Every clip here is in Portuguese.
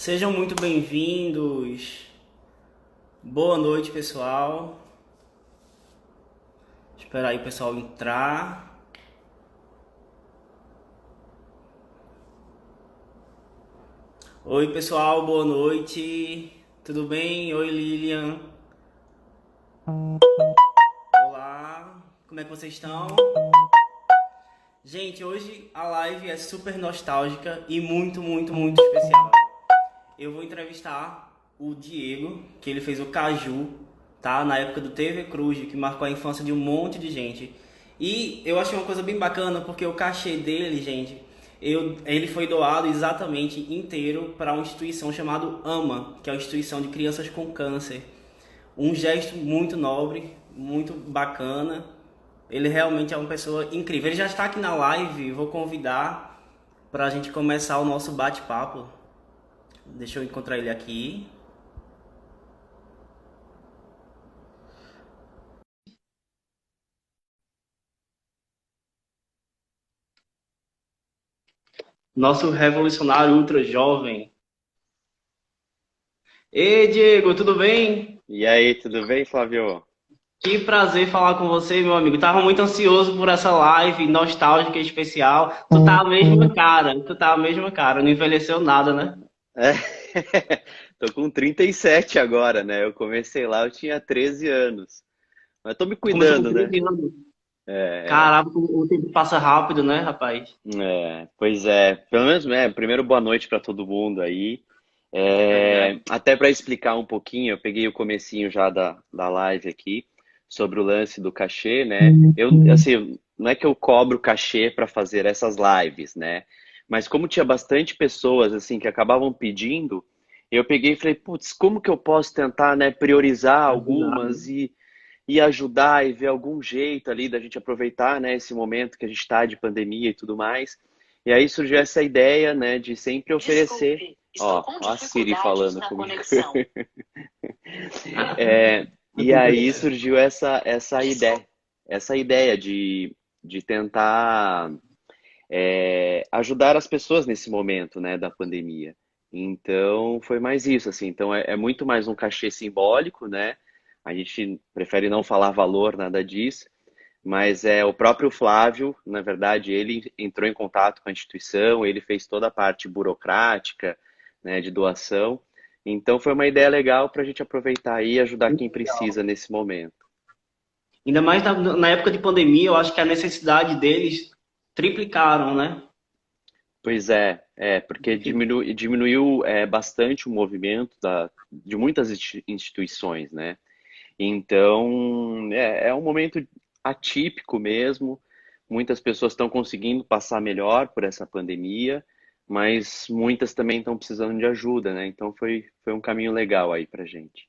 Sejam muito bem-vindos. Boa noite, pessoal. Esperar aí o pessoal entrar. Oi, pessoal, boa noite. Tudo bem? Oi, Lilian. Olá, como é que vocês estão? Gente, hoje a live é super nostálgica e muito especial. Eu vou entrevistar o Diego, que ele fez o Caju, tá? Na época do TV Cruz, que marcou a infância de um monte de gente. E eu achei uma coisa bem bacana, porque o cachê dele, gente, ele foi doado exatamente inteiro para uma instituição chamada AMA, que é a instituição de crianças com câncer. Um gesto muito nobre, muito bacana. Ele realmente é uma pessoa incrível. Ele já está aqui na live, vou convidar para a gente começar o nosso bate-papo. Deixa eu encontrar ele aqui. Nosso revolucionário ultra jovem. Ei, Diego, tudo bem? E aí, tudo bem, Flávio? Que prazer falar com você, meu amigo. Tava muito ansioso por essa live nostálgica e especial. Tu tá a mesma cara, não envelheceu nada, né? É, tô com 37 agora, né? Eu comecei lá, eu tinha 13 anos. Mas tô me Tu começou com cuidando, né? 13 anos. É, Caraca, o tempo passa rápido, né, rapaz? pois é. Pelo menos, primeiro boa noite para todo mundo aí. É verdade. Até para explicar um pouquinho, eu peguei o comecinho já da live aqui sobre o lance do cachê, né? Assim, não é que eu cobro cachê para fazer essas lives, né? Mas como tinha bastante pessoas, assim, que acabavam pedindo, eu peguei e falei, putz, como que eu posso tentar, né, priorizar Ajudar, né? algumas e ajudar e ver algum jeito ali da gente aproveitar, né, esse momento que a gente está de pandemia e tudo mais. E aí surgiu essa ideia, né, de sempre oferecer. Desculpe, estou Ó, com ó a Siri dificuldades falando na comigo. conexão. Não E tem aí problema. surgiu Desculpe. essa ideia de tentar ajudar as pessoas nesse momento, né, da pandemia. Então foi mais isso, assim. Então é muito mais um cachê simbólico, né? A gente prefere não falar valor, nada disso. Mas é o próprio Flávio, na verdade, ele entrou em contato com a instituição, ele fez toda a parte burocrática, né, de doação. Então foi uma ideia legal para a gente aproveitar aí e ajudar Muito quem legal. precisa nesse momento. Ainda mais na época de pandemia, eu acho que a necessidade deles triplicaram, né? Pois porque Enfim, diminuiu bastante o movimento de muitas instituições, né? Então é um momento atípico mesmo. Muitas pessoas estão conseguindo passar melhor por essa pandemia, mas muitas também estão precisando de ajuda, né? Então foi um caminho legal aí pra gente.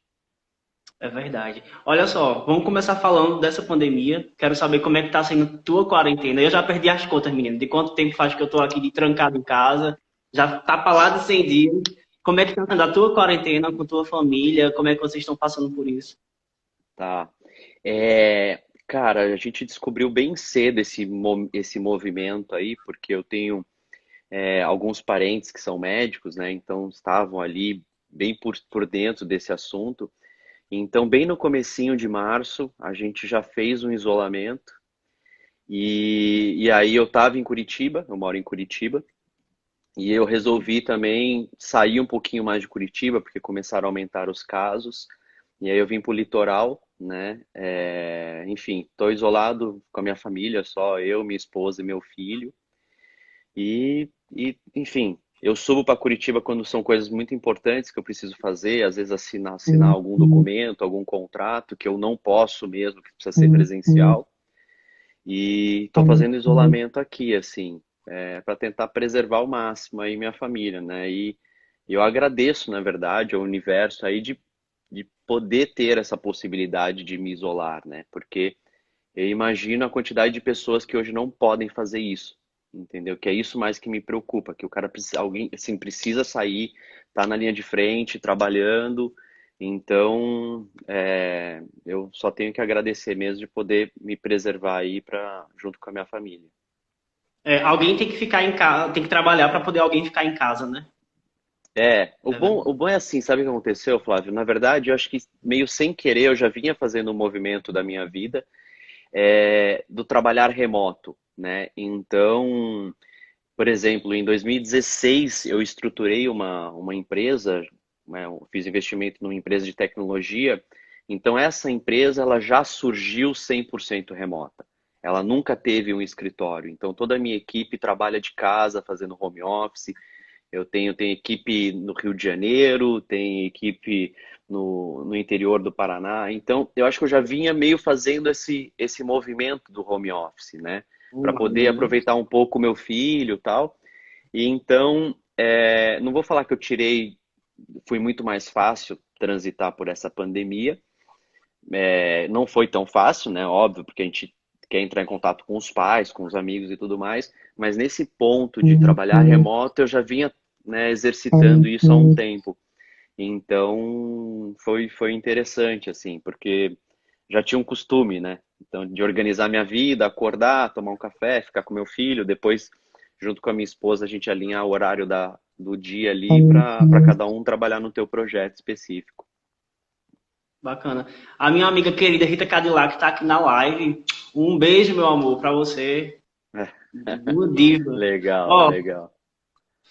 é verdade. Olha só, vamos começar falando dessa pandemia. Quero saber como é que tá sendo tua quarentena. Eu já perdi as contas, menino. De quanto tempo faz que eu tô aqui de trancado em casa? Já tá pra lá de 100 dias. Como é que tá sendo a tua quarentena com tua família? Como é que vocês estão passando por isso? Tá. Cara, a gente descobriu bem cedo esse movimento aí, porque eu tenho alguns parentes que são médicos, né? Então estavam ali bem por dentro desse assunto. Então, bem no comecinho de março, a gente já fez um isolamento e aí eu estava em Curitiba, eu moro em Curitiba, e eu resolvi também sair um pouquinho mais de Curitiba, porque começaram a aumentar os casos, e aí eu vim para o litoral, né? Enfim, estou isolado com a minha família, só eu, minha esposa e meu filho. Enfim, eu subo para Curitiba quando são coisas muito importantes que eu preciso fazer, às vezes assinar algum documento, algum contrato que eu não posso mesmo, que precisa ser presencial. E estou fazendo isolamento aqui, assim, para tentar preservar ao máximo aí minha família, né? E eu agradeço, na verdade, ao universo aí de poder ter essa possibilidade de me isolar, né? Porque eu imagino a quantidade de pessoas que hoje não podem fazer isso, entendeu? Que é isso mais que me preocupa, que o cara precisa, alguém, assim, precisa sair, tá na linha de frente, trabalhando. Então, eu só tenho que agradecer mesmo de poder me preservar aí para junto com a minha família. É, alguém tem que ficar em casa, tem que trabalhar para poder alguém ficar em casa, né? É verdade. o bom é assim, sabe o que aconteceu, Flávio? Na verdade, eu acho que meio sem querer eu já vinha fazendo um movimento da minha vida do trabalhar remoto, né? Então, por exemplo, em 2016 eu estruturei uma empresa, né? Eu fiz investimento numa empresa de tecnologia. Então, essa empresa ela já surgiu 100% remota. Ela nunca teve um escritório. Então, toda a minha equipe trabalha de casa, fazendo home office. Tenho equipe no Rio de Janeiro, tem equipe no interior do Paraná. Então, eu acho que eu já vinha meio fazendo esse movimento do home office, né? Para poder Uhum. aproveitar um pouco o meu filho e tal. E então, não vou falar que eu tirei, foi muito mais fácil transitar por essa pandemia. Não foi tão fácil, né? Óbvio, porque a gente quer entrar em contato com os pais, com os amigos e tudo mais, mas nesse ponto de trabalhar remoto, eu já vinha, né, exercitando isso há um tempo. Então, foi interessante, assim, porque já tinha um costume, né? Então, de organizar minha vida, acordar, tomar um café, ficar com meu filho, depois, junto com a minha esposa, a gente alinhar o horário do dia ali para cada um trabalhar no teu projeto específico. Bacana. A minha amiga querida Rita Cadillac tá aqui na live. Um beijo, meu amor, pra você. Uma diva. Legal, Ó, legal.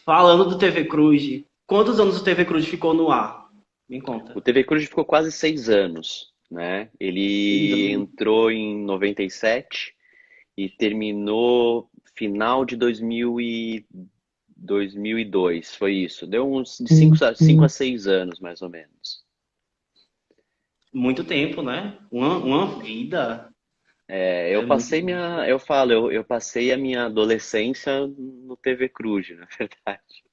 falando do TV Cruz, quantos anos o TV Cruz ficou no ar? Me O conta. TV Cruz ficou quase 6 anos, né? Ele entrou em 97 e terminou final de 2002, foi isso. Deu uns de 5 a 6 anos, mais ou menos. Muito tempo, né? Uma vida. Eu É muito. passei eu falo, eu passei a minha adolescência no TV Cruz, na verdade.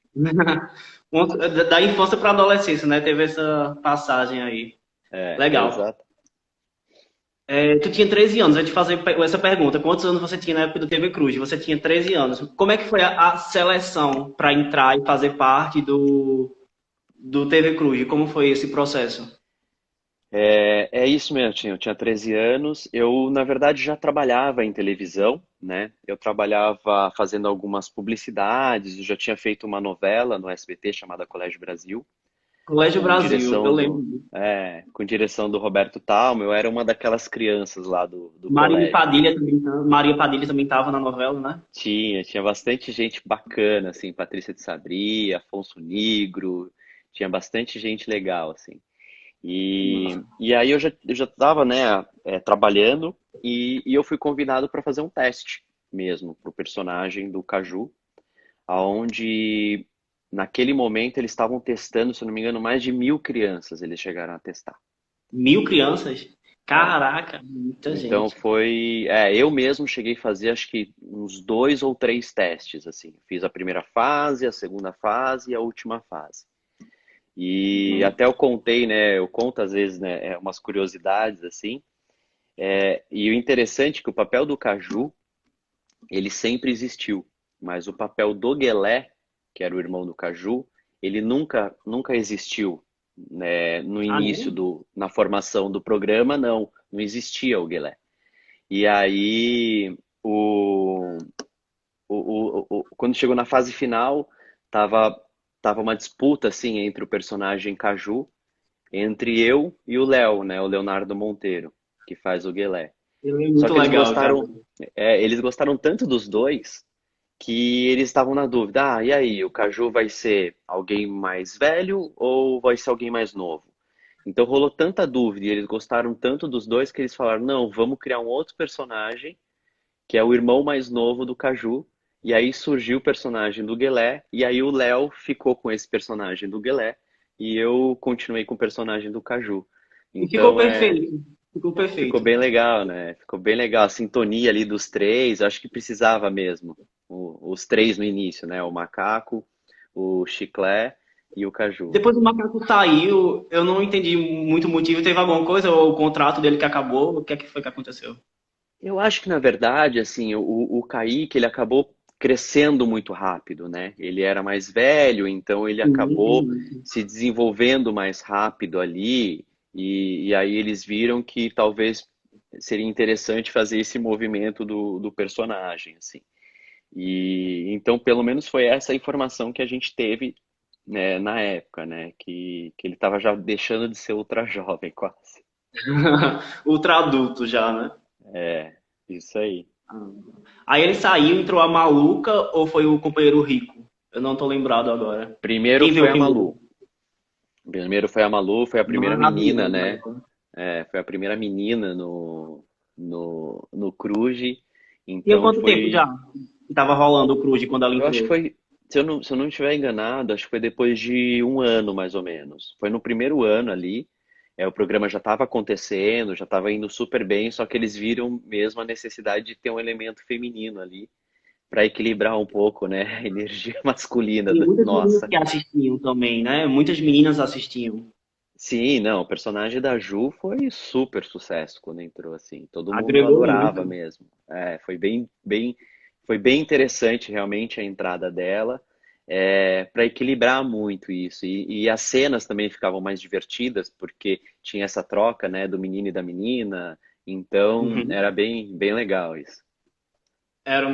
Da infância para adolescência, né? Teve essa passagem aí. Legal. Exato. Tu tinha 13 anos, eu te fazer essa pergunta. Quantos anos você tinha na época do TV Cruz? Você tinha 13 anos. Como é que foi a seleção para entrar e fazer parte do TV Cruz? Como foi esse processo? É isso mesmo, eu tinha 13 anos. Eu, na verdade, já trabalhava em televisão, né? Eu trabalhava fazendo algumas publicidades, eu já tinha feito uma novela no SBT chamada Colégio Brasil, Colégio com Brasil, eu direção lembro. com direção do Roberto Talma. Eu era uma daquelas crianças lá do Maria colégio. Padilha também, Maria Padilha também estava na novela, né? Tinha bastante gente bacana, assim, Patrícia de Sabri, Afonso Nigro, tinha bastante gente legal, assim. E aí eu já estava, né, trabalhando e eu fui convidado para fazer um teste mesmo para o personagem do Caju, aonde naquele momento eles estavam testando, se eu não me engano, mais de 1.000 crianças eles chegaram a testar. 1.000 crianças? É. Caraca, muita Então gente. foi, eu mesmo cheguei a fazer acho que uns 2 ou 3 testes, assim. Fiz a primeira fase, a segunda fase e a última fase. E Uhum. até eu contei, né? Eu conto às vezes, né? Umas curiosidades assim. E o interessante é que o papel do Caju, ele sempre existiu, mas o papel do Guelé, que era o irmão do Caju, ele nunca existiu, né? No Ah, início não? na formação do programa, não existia o Guelé. E aí, quando chegou na fase final, tava, tava uma disputa assim entre o personagem Caju, entre eu e o Léo, né? O Leonardo Monteiro, que faz o Guelé. Ele é Só muito que legal, cara. eles gostaram tanto dos dois que eles estavam na dúvida. E aí, o Caju vai ser alguém mais velho ou vai ser alguém mais novo? Então rolou tanta dúvida e eles gostaram tanto dos dois que eles falaram: não, vamos criar um outro personagem que é o irmão mais novo do Caju. E aí surgiu o personagem do Guelé, e aí o Léo ficou com esse personagem do Guelé, e eu continuei com o personagem do Caju. E ficou Então perfeito. Ficou ficou perfeito. bem legal, né? Ficou bem legal a sintonia ali dos três, acho que precisava mesmo. Os três no início, né? O Macaco, o Chiclé e o Caju. Depois o Macaco saiu, eu não entendi muito o motivo. Teve alguma coisa, ou o contrato dele que acabou? O que é que foi que aconteceu? Eu acho que, na verdade, assim, o Kaique, ele acabou crescendo muito rápido, né? Ele era mais velho, então ele acabou Entendi. se desenvolvendo mais rápido ali, e aí eles viram que talvez seria interessante fazer esse movimento do personagem, assim. E então, pelo menos foi essa a informação que a gente teve né, na época, né? Que ele estava já deixando de ser ultra jovem, quase. Ultra adulto já, né? É, isso aí. Aí ele saiu, entrou a Maluca ou foi o companheiro rico? Eu não tô lembrado agora. Primeiro Quem veio foi a primeiro? Malu. Primeiro foi a Malu, foi a primeira menina, Maravilhoso. né? É, foi a primeira menina no Cruz. Tinha Então quanto tempo já foi. que tava rolando o Cruz quando ela Eu acho que entrou? foi. Se eu não estiver enganado, acho que foi depois de um ano, mais ou menos. Foi no primeiro ano ali. O programa já estava acontecendo, já estava indo super bem, só que eles viram mesmo a necessidade de ter um elemento feminino ali para equilibrar um pouco, né, a energia masculina E da muitas meninas nossa. que assistiam também, né? Muitas meninas assistiam. Sim, não, o personagem da Ju foi super sucesso quando entrou assim. Todo mundo Agregou adorava muito. mesmo. Foi bem interessante realmente a entrada dela, para equilibrar muito isso. E as cenas também ficavam mais divertidas porque tinha essa troca, né, do menino e da menina. Então Uhum. era bem, bem legal isso.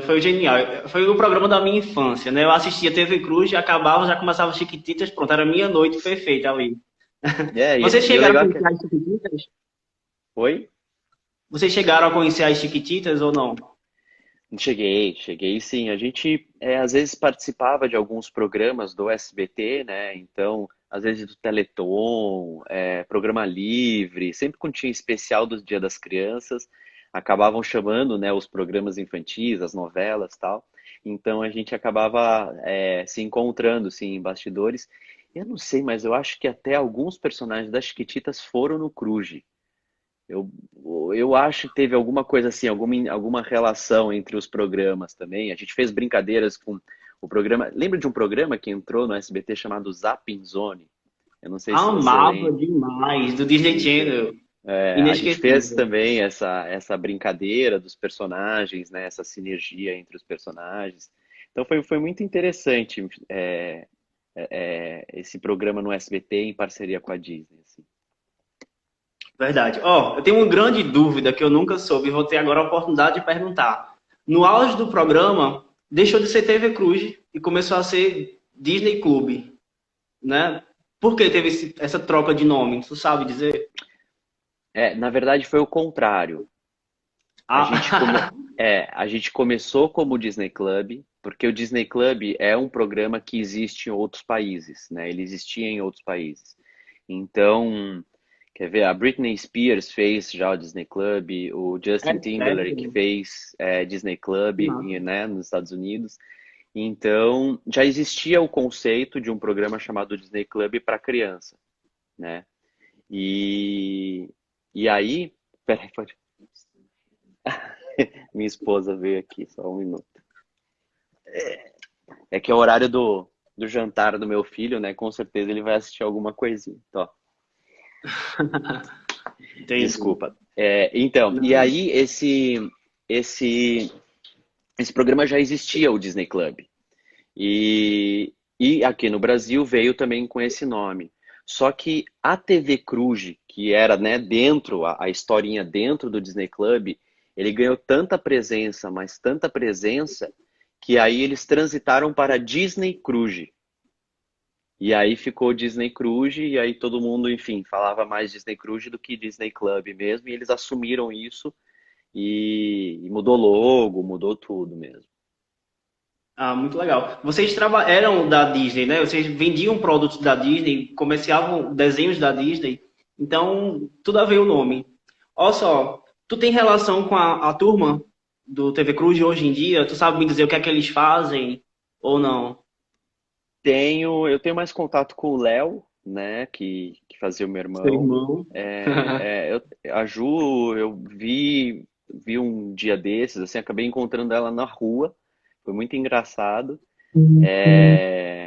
Foi genial. Foi o programa da minha infância, né? Eu assistia TV Cruz, acabava, já começava as Chiquititas, pronto, era minha noite perfeita ali. Vocês E o chegaram a legal é que conhecer as Chiquititas? foi. Vocês chegaram a conhecer as Chiquititas ou não? Cheguei sim. A gente às vezes participava de alguns programas do SBT, né? Então, às vezes do Teleton, programa livre, sempre quando tinha especial do Dia das Crianças, acabavam chamando, né, os programas infantis, as novelas, tal. Então a gente acabava se encontrando, sim, em bastidores. Eu não sei, mas eu acho que até alguns personagens das Chiquititas foram no Cruz. Eu, eu acho que teve alguma coisa assim, alguma relação entre os programas também. A gente fez brincadeiras com o programa. Lembra de um programa que entrou no SBT chamado Zapping Zone? Eu não sei se você Amava lembra. demais, do Disney Então, Channel. a gente fez Inesquecível. também essa brincadeira dos personagens, né? Essa sinergia entre os personagens. Então foi muito interessante esse programa no SBT em parceria com a Disney, assim. Verdade. Ó, eu tenho uma grande dúvida que eu nunca soube e vou ter agora a oportunidade de perguntar. No auge do programa, deixou de ser TV Cruz e começou a ser Disney Clube, né? Por que teve essa troca de nome? Tu sabe dizer? Na verdade foi o contrário. A gente, come... Ah, a gente começou como Disney Club, porque o Disney Club é um programa que existe em outros países, né? Ele existia em outros países. Então, quer ver, a Britney Spears fez já o Disney Club, o é Justin Timberlake sério? fez Disney Club, Que massa. né, nos Estados Unidos. Então, já existia o conceito de um programa chamado Disney Club para criança, né? E, e aí, peraí, pode. Minha esposa veio aqui, só um minuto. É que é o horário do jantar do meu filho, né? Com certeza ele vai assistir alguma coisinha. Então, Entendi. desculpa. Então, e Não. aí esse, esse programa já existia, o Disney Club. E aqui no Brasil veio também com esse nome. Só que a TV Cruz, que era, né, dentro, a historinha dentro do Disney Club, ele ganhou tanta presença, mas tanta presença, que aí eles transitaram para Disney Cruise. E aí ficou Disney Cruise, e aí todo mundo, enfim, falava mais Disney Cruise do que Disney Club mesmo, e eles assumiram isso e mudou logo, mudou tudo mesmo. Ah, muito legal. Eram da Disney, né? Vocês vendiam produtos da Disney, comerciavam desenhos da Disney. Então, tudo a ver o nome. Olha só, tu tem relação com a turma do TV Cruz de hoje em dia? Tu sabe me dizer o que é que eles fazem ou não? Eu tenho mais contato com o Léo, né, que fazia o meu Seu irmão. irmão. A Ju, eu vi um dia desses, assim, acabei encontrando ela na rua, foi muito engraçado.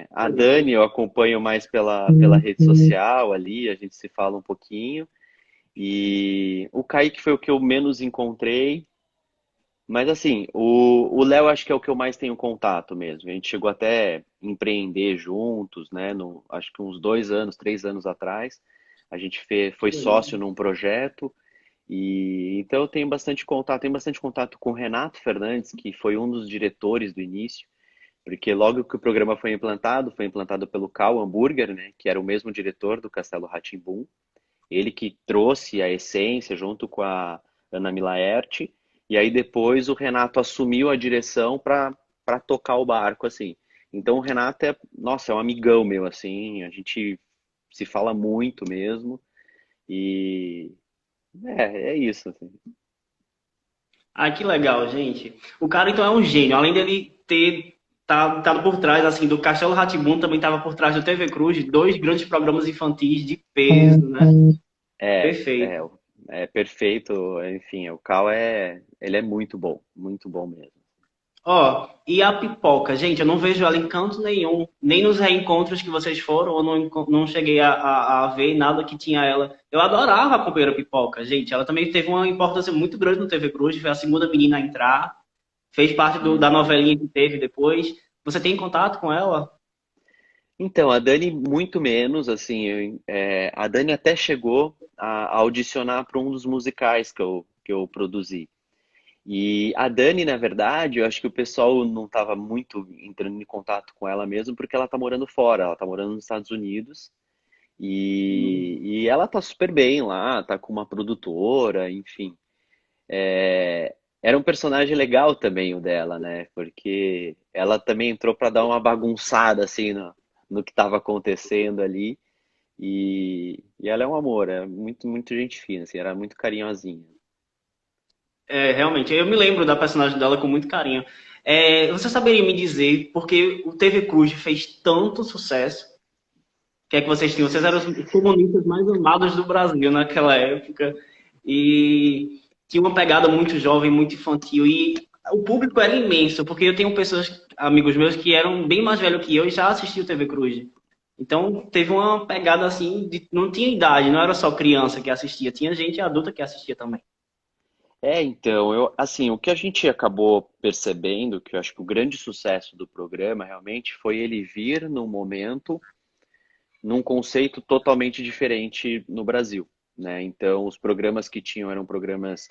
A Dani eu acompanho mais pela rede social ali, a gente se fala um pouquinho. E o Kaique foi o que eu menos encontrei, mas assim, o Léo acho que é o que eu mais tenho contato mesmo. A gente chegou até a empreender juntos, né? Acho que uns 2 anos, 3 anos atrás. A gente foi sócio num projeto. E então eu tenho bastante contato com o Renato Fernandes, que foi um dos diretores do início. Porque logo que o programa foi implantado pelo Karl Hamburger, né, que era o mesmo diretor do Castelo rá tim ele que trouxe a essência junto com a Ana Milaerte, e aí depois o Renato assumiu a direção para tocar o barco, assim. Então o Renato é, nossa, é um amigão meu, assim, a gente se fala muito mesmo, e é isso, assim. Ah, que legal, gente. O cara então é um gênio. Além dele ter tado por trás assim do Castelo rá tim também estava por trás do TV Cruz, dois grandes programas infantis de peso, né? É, Perfeito. é, é perfeito, enfim, o Cal ele é muito bom mesmo. Ó, e a pipoca, gente, eu não vejo ela em canto nenhum, nem nos reencontros que vocês foram, eu não cheguei a ver nada que tinha ela. Eu adorava a companheira pipoca, gente. Ela também teve uma importância muito grande no TV Cruz, foi a segunda menina a entrar, fez parte da Uhum. novelinha que teve depois. Você tem contato com ela? Então, a Dani muito menos, assim, a Dani até chegou a audicionar para um dos musicais que eu produzi. E a Dani, na verdade, eu acho que o pessoal não estava muito entrando em contato com ela mesmo, porque ela está morando fora, ela está morando nos Estados Unidos, e ela tá super bem lá, tá com uma produtora, enfim. Era um personagem legal também o dela, né? Porque ela também entrou para dar uma bagunçada, assim, no que estava acontecendo ali. E ela é um amor, é muito gente fina, assim, era muito carinhosinha. É, realmente, eu me lembro da personagem dela com muito carinho. É, você saberia me dizer porque o TV Cruz fez tanto sucesso? O que é que vocês tinham? Vocês eram os comunistas mais amados do Brasil naquela época e tinha uma pegada muito jovem, muito infantil e o público era imenso, porque eu tenho pessoas, amigos meus, que eram bem mais velhos que eu e já assistiam TV Cruz. Então teve uma pegada assim, não tinha idade, não era só criança que assistia, tinha gente adulta que assistia também. Então, assim, o que a gente acabou percebendo, que eu acho que o grande sucesso do programa realmente foi ele vir num momento, num conceito totalmente diferente no Brasil, né? Então, os programas que tinham eram programas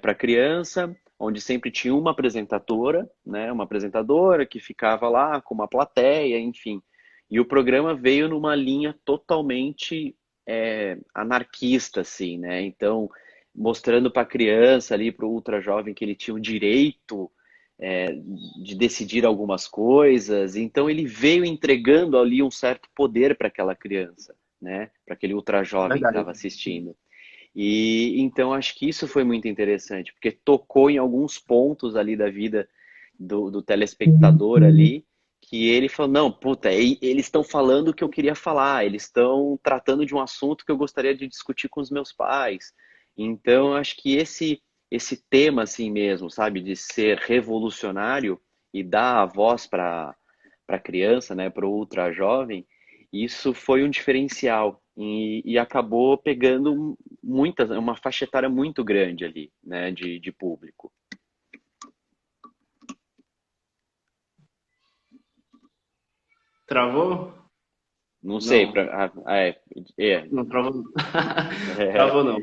para criança, onde sempre tinha uma apresentadora, né? Uma apresentadora que ficava lá com uma plateia, enfim. E o programa veio numa linha totalmente anarquista, assim, né? Então, mostrando para a criança ali, para o ultra jovem, que ele tinha o direito de decidir algumas coisas. Então ele veio entregando ali um certo poder para aquela criança, né? Para aquele ultra jovem que Verdade. estava assistindo. E então acho que isso foi muito interessante, porque tocou em alguns pontos ali da vida do telespectador ali, que ele falou, não, puta, eles estão falando o que eu queria falar, eles estão tratando de um assunto que eu gostaria de discutir com os meus pais. Então, acho que esse tema assim mesmo, sabe, de ser revolucionário e dar a voz para a criança, né, para o ultra jovem, isso foi um diferencial e acabou pegando uma faixa etária muito grande ali, né, de público. Travou? Não sei, Não, é, não travou. Não. é, Travou não.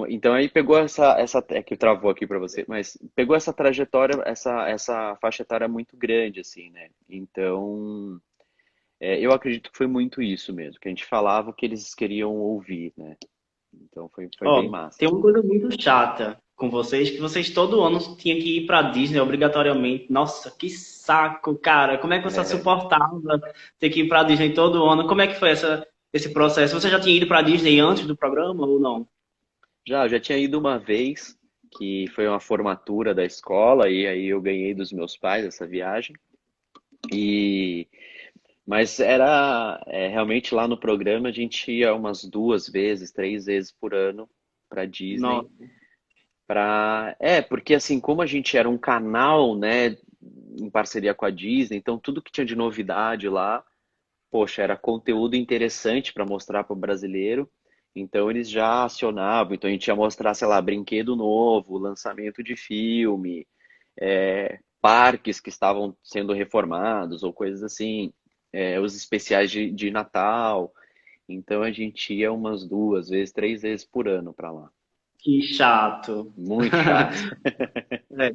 então aí pegou é que travou aqui para você, mas pegou essa trajetória, essa faixa etária muito grande, assim, né? Então, eu acredito que foi muito isso mesmo, que a gente falava o que eles queriam ouvir, né? Então foi bem Ó, massa. tem uma coisa muito chata com vocês, que vocês todo ano tinham que ir pra Disney obrigatoriamente. Nossa, que saco, cara. Como é que você suportava ter que ir pra Disney todo ano? Como é que foi esse processo? Você já tinha ido pra Disney antes do programa ou não? Já tinha ido uma vez, que foi uma formatura da escola, e aí eu ganhei dos meus pais essa viagem. E mas era realmente lá no programa a gente ia umas duas vezes, três vezes por ano para Disney. Nossa, Porque assim, como a gente era um canal, né, em parceria com a Disney, então tudo que tinha de novidade lá, poxa, era conteúdo interessante para mostrar para o brasileiro. Então eles já acionavam, então a gente ia mostrar, sei lá, brinquedo novo, lançamento de filme, parques que estavam sendo reformados ou coisas assim, os especiais de Natal. Então a gente ia umas duas vezes, três vezes por ano para lá. que chato. Muito chato. É.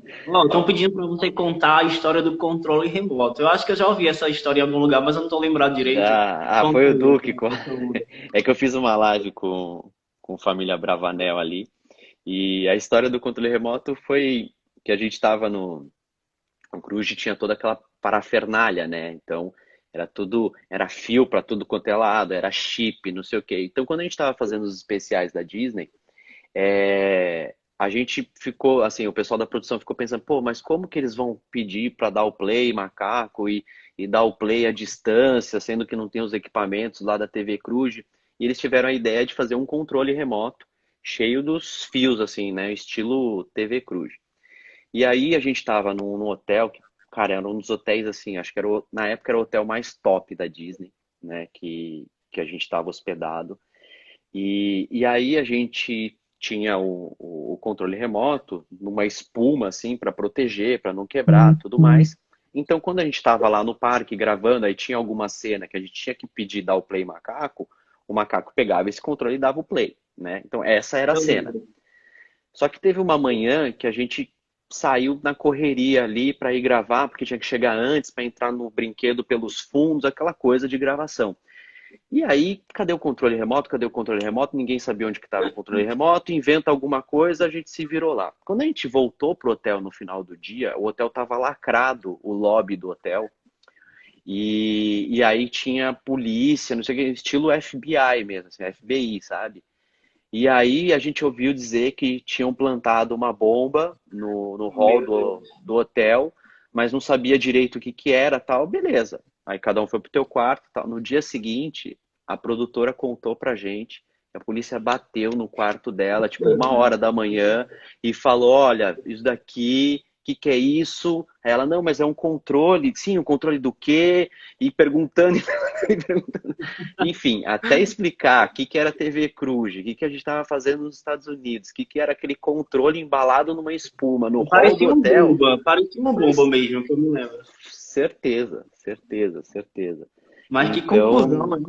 Estão pedindo para você contar a história do controle remoto. Eu acho que eu já ouvi essa história em algum lugar, mas eu não estou lembrado direito. Já, foi Conta o aí, Duque. É que eu fiz uma live com família Bravanel ali. E a história do controle remoto foi que a gente estava no. O Cruz tinha toda aquela parafernália, né? Então, era tudo. Era fio para tudo quanto é lado, era chip, não sei o quê. Então, quando a gente estava fazendo os especiais da Disney. A gente ficou, assim, o pessoal da produção ficou pensando, pô, mas como que eles vão pedir para dar o play macaco e dar o play à distância, sendo que não tem os equipamentos lá da TV Cruz? E eles tiveram a ideia de fazer um controle remoto cheio dos fios, assim, né, estilo TV Cruz. E aí a gente estava num hotel, que, cara, era um dos hotéis, assim, acho que era, na época era o hotel mais top da Disney, né, que a gente estava hospedado. E aí a gente tinha o controle remoto numa espuma assim para proteger, para não quebrar, tudo mais. Então, quando a gente estava lá no parque gravando, aí tinha alguma cena que a gente tinha que pedir dar o play macaco, o macaco pegava esse controle e dava o play, né? Então, essa era a Eu cena. lembro. Só que teve uma manhã que a gente saiu na correria ali para ir gravar, porque tinha que chegar antes para entrar no brinquedo pelos fundos, aquela coisa de gravação. E aí, cadê o controle remoto? Cadê o controle remoto? Ninguém sabia onde que estava o controle remoto. Inventa alguma coisa, a gente se virou lá. Quando a gente voltou pro hotel no final do dia, o hotel estava lacrado, o lobby do hotel. E aí tinha polícia, não sei o que, estilo FBI mesmo, assim, FBI, sabe? E aí a gente ouviu dizer que tinham plantado uma bomba no hall Meu do hotel, mas não sabia direito o que que era, tal, beleza. Aí cada um foi pro teu quarto, tal. No dia seguinte, a produtora contou pra gente que a polícia bateu no quarto dela, tipo, 1 hora da manhã, e falou, olha, isso daqui, o que que é isso? Aí ela, não, mas é um controle. Sim, um controle do quê? E perguntando, e perguntando. Enfim, até explicar o que que era TV Cruz, o que que a gente estava fazendo nos Estados Unidos, o que que era aquele controle embalado numa espuma no hall do hotel. Parecia uma bomba Mas mesmo, que eu me lembro. certeza, certeza, certeza. Mas que confusão, Então, né?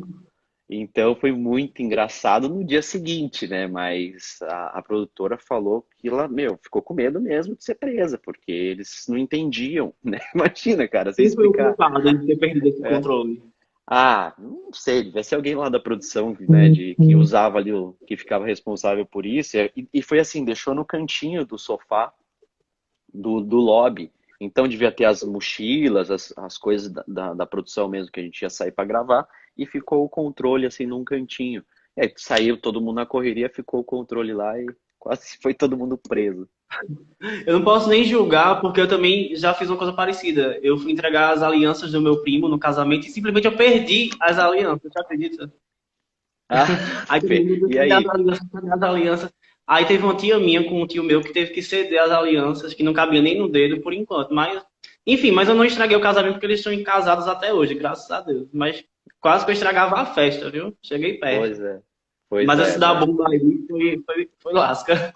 então foi muito engraçado no dia seguinte, né? Mas a produtora falou que ela, meu, ficou com medo mesmo de ser presa, porque eles não entendiam, né? Imagina, cara, sem Quem foi o explicar. culpado de ter perdido esse controle? Ah, não sei, devia ser alguém lá da produção, né, de que usava ali que ficava responsável por isso. E foi assim, deixou no cantinho do sofá do lobby. Então devia ter as mochilas, as coisas da produção mesmo que a gente ia sair para gravar, e ficou o controle assim num cantinho. Saiu todo mundo na correria, ficou o controle lá e quase foi todo mundo preso. Eu não posso nem julgar, porque eu também já fiz uma coisa parecida. Eu fui entregar as alianças do meu primo no casamento e simplesmente eu perdi as alianças, você acredita? Ah, Aí todo mundo e cadê as aí? alianças, cadê as alianças? Aí teve uma tia minha com um tio meu que teve que ceder as alianças, que não cabia nem no dedo por enquanto. Mas, enfim, mas eu não estraguei o casamento porque eles estão casados até hoje, graças a Deus. Mas quase que eu estragava a festa, viu? Cheguei perto. Pois é, pois Mas esse é, da né? bomba aí foi lasca.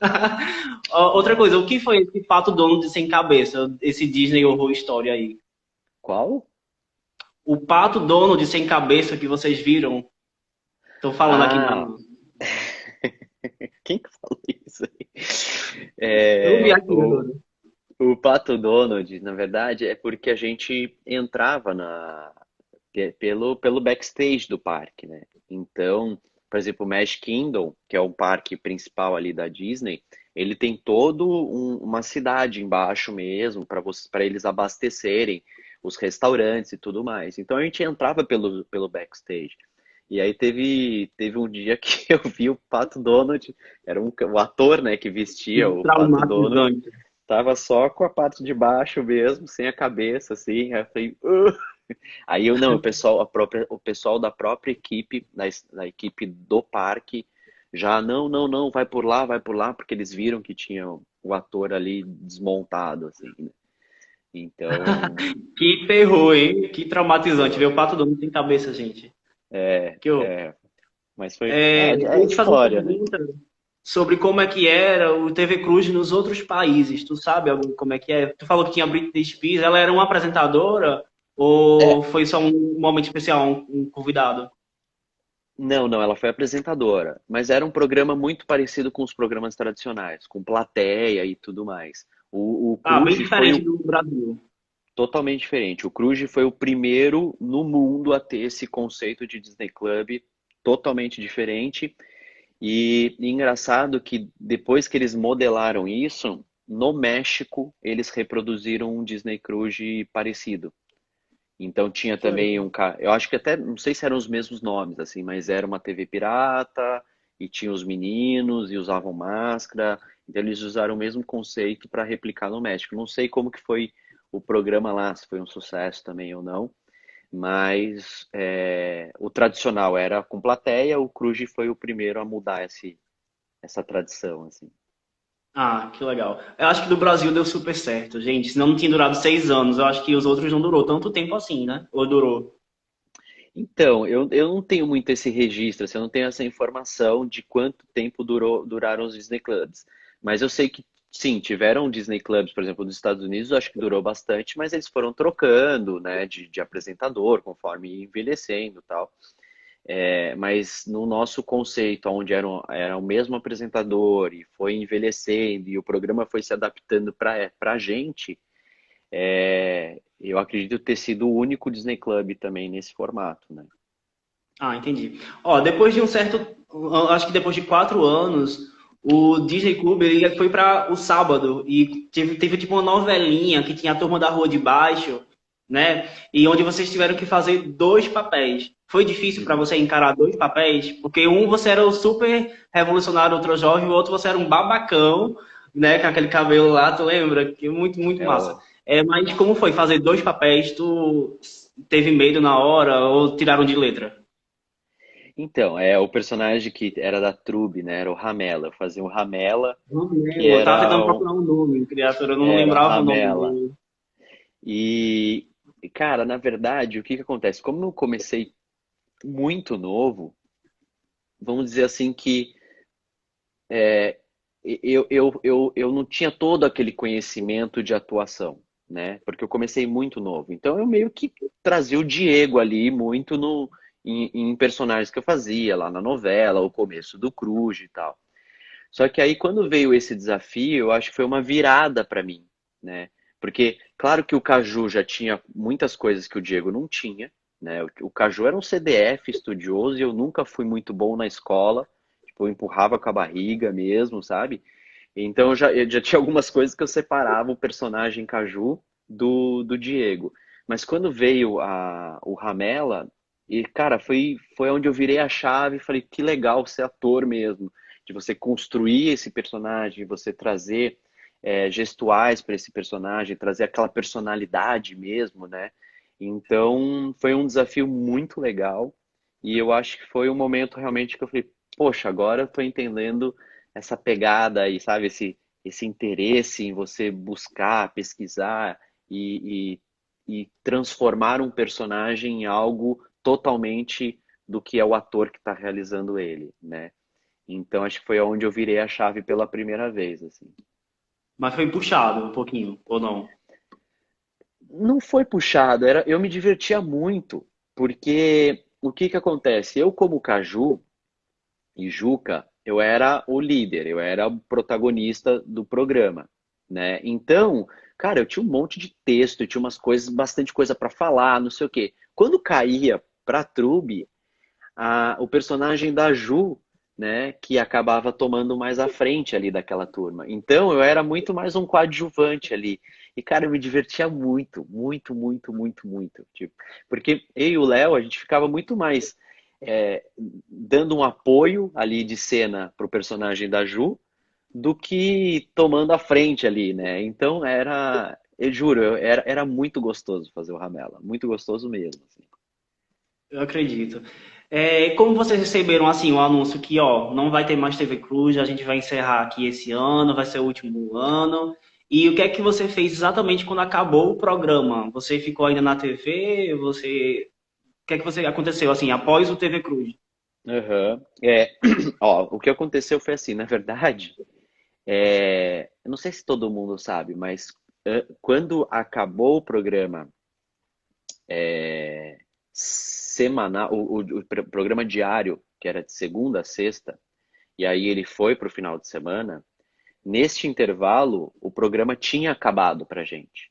Outra coisa, o que foi esse pato dono de sem cabeça, esse Disney Horror Story aí? Qual? O pato dono de sem cabeça que vocês viram, estou falando aqui na. Ah, quem que falou isso aí? Eu vi É, aqui agora. o Pato Donald, na verdade, é porque a gente entrava pelo backstage do parque, né? Então, por exemplo, o Magic Kingdom, que é o parque principal ali da Disney, ele tem todo uma cidade embaixo mesmo para eles abastecerem os restaurantes e tudo mais. Então a gente entrava pelo backstage. E aí teve um dia que eu vi o Pato Donald, era o ator, né, que vestia o Pato Donald, Traumatizante. tava só com a parte de baixo mesmo, sem a cabeça, assim. Aí eu falei, "Ugh." Aí eu não, o pessoal da própria equipe, da equipe do parque, já não, não, não, vai por lá, porque eles viram que tinha o ator ali desmontado, assim, né? Então, Que terror, hein? Que traumatizante ver o pato dono sem cabeça, gente. Que eu, mas foi, eu é ia te fazer uma história, né? pergunta sobre como é que era o TV Cruz nos outros países. Tu sabe como é que é? Tu falou que tinha a Britney Spears, ela era uma apresentadora ou foi só um momento especial, um convidado? Não, não, ela foi apresentadora, mas era um programa muito parecido com os programas tradicionais, com plateia e tudo mais. O Ah, bem Cruz foi diferente do Brasil. totalmente diferente. O Cruz foi o primeiro no mundo a ter esse conceito de Disney Club totalmente diferente. E engraçado que depois que eles modelaram isso, no México eles reproduziram um Disney Cruise parecido. Então tinha Que também legal. um cara, eu acho que até não sei se eram os mesmos nomes assim, mas era uma TV pirata e tinha os meninos e usavam máscara. Então eles usaram o mesmo conceito para replicar no México. Não sei como que foi o programa lá, se foi um sucesso também ou não, mas o tradicional era com plateia, o Cruz foi o primeiro a mudar essa tradição assim. Ah, que legal. Eu acho que do Brasil deu super certo, gente. Senão não tinha durado 6 anos. Eu acho que os outros não durou tanto tempo assim, né? Ou durou? Então, eu não tenho muito esse registro, assim, eu não tenho essa informação de quanto tempo duraram os Disney Clubs. Mas eu sei que, sim, tiveram Disney Clubs, por exemplo, nos Estados Unidos, eu acho que durou bastante, mas eles foram trocando, né, de apresentador, conforme ia envelhecendo e tal. Mas no nosso conceito, onde era o mesmo apresentador e foi envelhecendo e o programa foi se adaptando para a gente, eu acredito ter sido o único Disney Club também nesse formato, né? Ah, entendi. Ó, depois de um certo, acho que depois de 4 anos, o Disney Club ele foi para o sábado e teve tipo uma novelinha que tinha a Turma da Rua de Baixo, né? E onde vocês tiveram que fazer dois papéis. Foi difícil para Uhum. você encarar dois papéis, porque um você era o super revolucionário, outro jovem, o outro você era um babacão, né? Com aquele cabelo lá, tu lembra? Que muito, muito É massa. o, Mas como foi fazer dois papéis? Tu teve medo na hora ou tiraram de letra? Então, é o personagem que era da Trube, né? Era o Ramela. Eu fazia o Ramela, que Eu tava tentando procurar um nome, criatura, eu não era o lembrava o nome Ramela. dele. E, cara, na verdade, o que que acontece? Como eu comecei muito novo, vamos dizer assim que eu não tinha todo aquele conhecimento de atuação, né? Porque eu comecei muito novo. Então eu meio que trazia o Diego ali muito em personagens que eu fazia lá na novela, o começo do Cruz e tal. Só que aí quando veio esse desafio, eu acho que foi uma virada para mim, né? Porque claro que o Caju já tinha muitas coisas que o Diego não tinha, né? O Caju era um CDF estudioso e eu nunca fui muito bom na escola, tipo, eu empurrava com a barriga mesmo, sabe? Então eu já tinha algumas coisas que eu separava o personagem Caju do Diego. Mas quando veio o Ramela, e cara, foi onde eu virei a chave e falei, que legal ser ator mesmo de você construir esse personagem, você trazer gestuais para esse personagem, trazer aquela personalidade mesmo, né? Então foi um desafio muito legal e eu acho que foi um momento realmente que eu falei, poxa, agora eu estou entendendo essa pegada aí, sabe? Esse interesse em você buscar, pesquisar e, e transformar um personagem em algo totalmente do que é o ator que está realizando ele, né? Então acho que foi onde eu virei a chave pela primeira vez, assim. Mas foi puxado um pouquinho, ou não? Não foi puxado, eu me divertia muito, porque o que que acontece? Eu como Caju e Juca, eu era o líder, eu era o protagonista do programa, né? Então, cara, eu tinha um monte de texto, eu tinha umas coisas, bastante coisa para falar, não sei o quê. Quando caía pra Trube, o personagem da Ju, né, que acabava tomando mais a frente ali daquela turma. Então eu era muito mais um coadjuvante ali. E cara, eu me divertia muito, muito, muito, muito, muito. Tipo, porque eu e o Léo, a gente ficava muito mais dando um apoio ali de cena pro personagem da Ju do que tomando a frente ali, né? Então eu juro, era muito gostoso fazer o Ramela, muito gostoso mesmo, assim. Eu acredito. Como vocês receberam assim o anúncio que, ó, não vai ter mais TV Cruz, a gente vai encerrar aqui esse ano, vai ser o último ano. E o que é que você fez exatamente quando acabou o programa? Você ficou ainda na TV? O que é que você aconteceu assim após o TV Cruz? Aham. Ó, o que aconteceu foi assim, na verdade, eu não sei se todo mundo sabe, mas quando acabou o programa semanal, o programa diário, que era de segunda a sexta, e aí ele foi para o final de semana, Neste intervalo, o programa tinha acabado pra gente.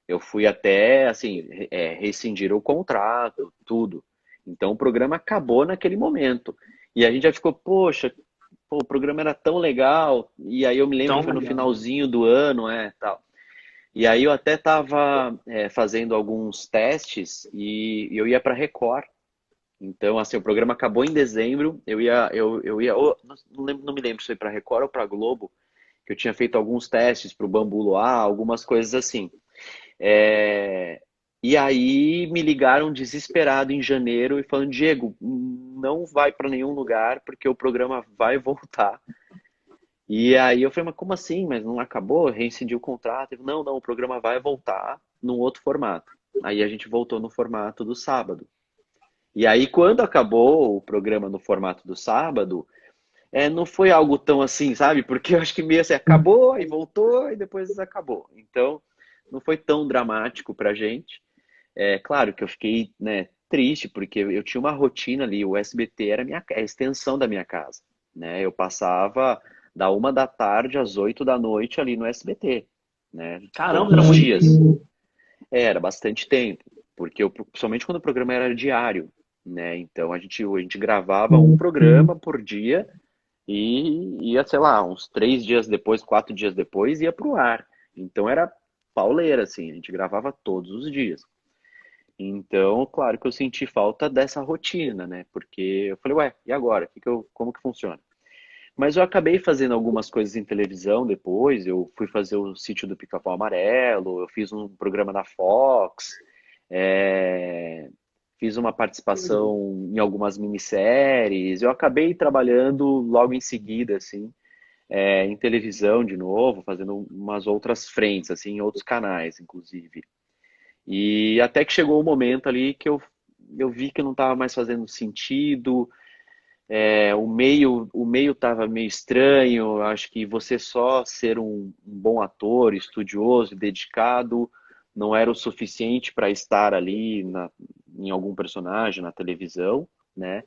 Eu fui até, assim, rescindir o contrato, tudo. Então o programa acabou naquele momento. E a gente já ficou, poxa, pô, o programa era tão legal. E aí eu me lembro, Tão foi no legal. finalzinho do ano, tal. E aí eu até estava fazendo alguns testes e eu ia para Record. Então, assim, o programa acabou em dezembro. Não lembro, não me lembro se foi para Record ou para Globo, que eu tinha feito alguns testes para o Bambu Luar, algumas coisas assim. É, E aí me ligaram desesperado em janeiro e falando, Diego, não vai para nenhum lugar porque o programa vai voltar. E aí eu falei, mas como assim? Mas não acabou? Reincidiu o contrato? Ele, não, o programa vai voltar num outro formato. Aí a gente voltou no formato do sábado. E aí quando acabou o programa no formato do sábado, não foi algo tão assim, sabe? Porque eu acho que meio assim, acabou, aí voltou e depois acabou. Então, não foi tão dramático pra gente. É claro que eu fiquei, né, triste, porque eu tinha uma rotina ali, o SBT era a extensão da minha casa, né? Eu passava da 1 da tarde às 8 da noite ali no SBT, né? Caramba, Todos era os muito dias. tempo. Era bastante tempo, porque principalmente quando o programa era diário, né? Então a gente gravava um programa por dia e ia, sei lá, uns 3 dias depois, 4 dias depois, ia pro ar. Então era pauleira, assim, a gente gravava todos os dias. Então, claro que eu senti falta dessa rotina, né? Porque eu falei, ué, e agora? Como que funciona? Mas eu acabei fazendo algumas coisas em televisão depois. Eu fui fazer o Sítio do Pica-Pau Amarelo, eu fiz um programa na Fox, é, fiz uma participação em algumas minisséries. Eu acabei trabalhando logo em seguida, assim, em televisão de novo, fazendo umas outras frentes, assim, em outros canais, inclusive. E até que chegou o momento ali que eu vi que não estava mais fazendo sentido, o meio estava meio estranho. Acho que você só ser um bom ator, estudioso e dedicado não era o suficiente para estar ali em algum personagem na televisão, né?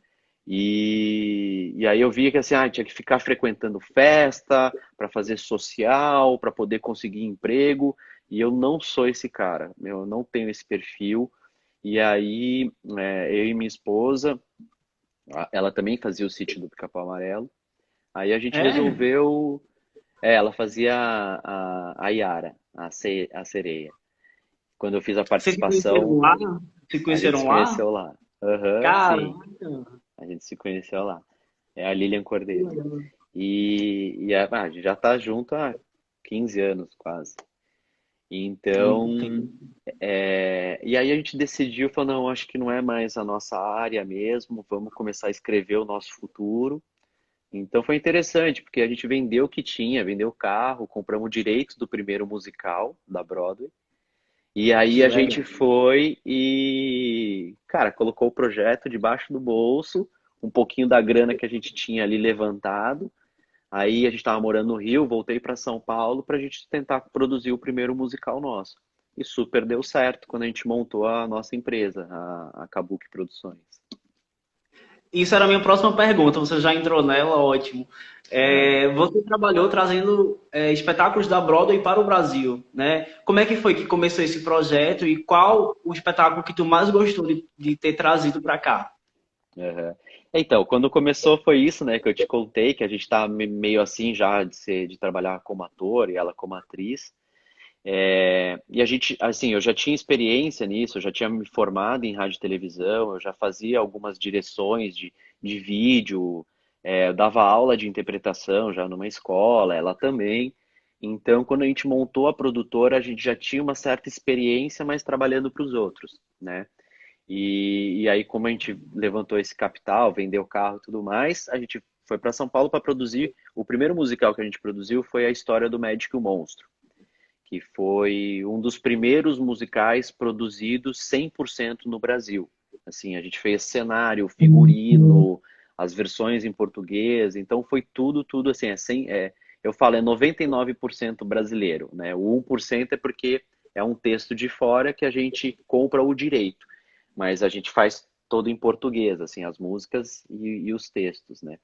E aí eu via que assim, tinha que ficar frequentando festa para fazer social, para poder conseguir emprego, e eu não sou esse cara, eu não tenho esse perfil. E aí eu e minha esposa, ela também fazia o Sítio do Pica-Pau Amarelo. Aí a gente É? resolveu. Ela fazia a Yara, a sereia. Quando eu fiz a Vocês se conheceram participação, lá? Se a gente se conheceram lá? conheceu lá. Aham, sim, Caraca! a gente se conheceu lá. É a Lilian Que Cordeiro. legal. A gente já tá junto há 15 anos quase. Muito Então, tempo. e aí a gente decidiu, falou, não, acho que não é mais a nossa área mesmo, vamos começar a escrever o nosso futuro. Então foi interessante, porque a gente vendeu o que tinha, vendeu o carro, compramos o direito do primeiro musical da Broadway. E aí Que a gente legal. foi e, cara, colocou o projeto debaixo do bolso, um pouquinho da grana que a gente tinha ali levantado. Aí a gente estava morando no Rio, voltei para São Paulo para a gente tentar produzir o primeiro musical nosso. E super deu certo quando a gente montou a nossa empresa, a Kabuki Produções. Isso era a minha próxima pergunta, você já entrou nela, ótimo. É. Você trabalhou trazendo espetáculos da Broadway para o Brasil, né? Como é que foi que começou esse projeto e qual o espetáculo que tu mais gostou de ter trazido para cá? Aham. Então, quando começou foi isso, né, que eu te contei, que a gente tá meio assim já de trabalhar como ator e ela como atriz. E a gente, assim, eu já tinha experiência nisso, eu já tinha me formado em rádio e televisão, eu já fazia algumas direções de vídeo, eu dava aula de interpretação já numa escola, ela também. Então, quando a gente montou a produtora, a gente já tinha uma certa experiência, mas trabalhando para os outros, né? E aí, como a gente levantou esse capital, vendeu o carro e tudo mais, a gente foi para São Paulo para produzir. O primeiro musical que a gente produziu foi a história do Médico e o Monstro, que foi um dos primeiros musicais produzidos 100% no Brasil. Assim, a gente fez cenário, figurino, as versões em português, então foi tudo assim, eu falo, é 99% brasileiro, né? O 1% é porque é um texto de fora que a gente compra o direito, mas a gente faz todo em português, assim, as músicas e os textos, né?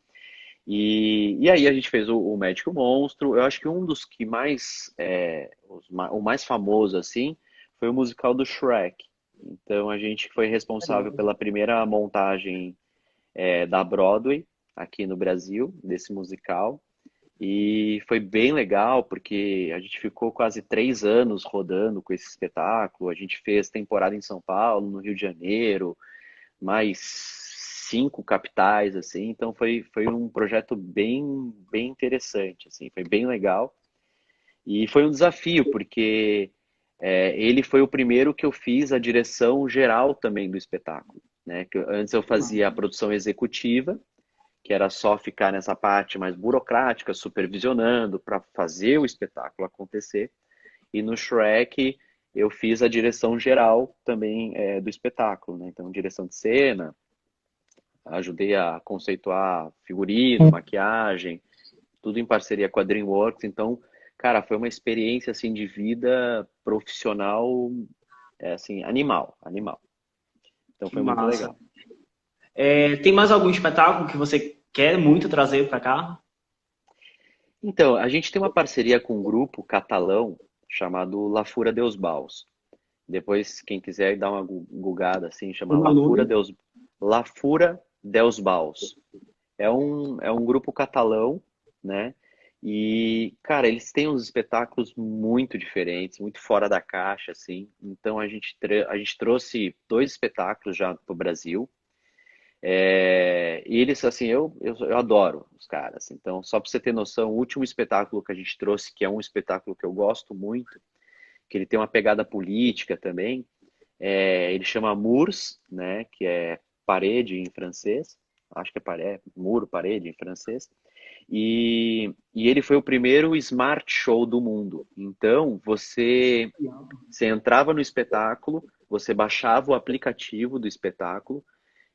E aí a gente fez o Médico Monstro. Eu acho que um dos que mais, o mais famoso, assim, foi o musical do Shrek. Então a gente foi responsável pela primeira montagem, da Broadway aqui no Brasil, desse musical. E foi bem legal, porque a gente ficou quase 3 anos rodando com esse espetáculo. A gente fez temporada em São Paulo, no Rio de Janeiro, mais 5 capitais, assim. Então foi um projeto bem interessante, assim. Foi bem legal. E foi um desafio, porque ele foi o primeiro que eu fiz a direção geral também do espetáculo, né? Que antes eu fazia a produção executiva, que era só ficar nessa parte mais burocrática, supervisionando para fazer o espetáculo acontecer. E no Shrek eu fiz a direção geral também, do espetáculo, né? Então, direção de cena, ajudei a conceituar figurino, maquiagem, tudo em parceria com a DreamWorks. Então, cara, foi uma experiência assim de vida profissional, assim, animal, animal. Então Que foi muito massa. legal. Tem mais algum espetáculo que você quer muito trazer para cá? Então, a gente tem uma parceria com um grupo catalão chamado La Fura Deus Baus. Depois, quem quiser dar uma gugada assim, chama Como é o nome? La Fura Deus Baus. É um grupo catalão, né? E, cara, eles têm uns espetáculos muito diferentes, muito fora da caixa, assim. Então a gente trouxe 2 espetáculos já pro Brasil. E eles, assim, eu adoro os caras. Então, só para você ter noção, o último espetáculo que a gente trouxe, que é um espetáculo que eu gosto muito, que ele tem uma pegada política também, ele chama Murs, né? Que é parede em francês. Acho que é muro, parede em francês. E ele foi o primeiro smart show do mundo. Então, você entrava no espetáculo, você baixava o aplicativo do espetáculo,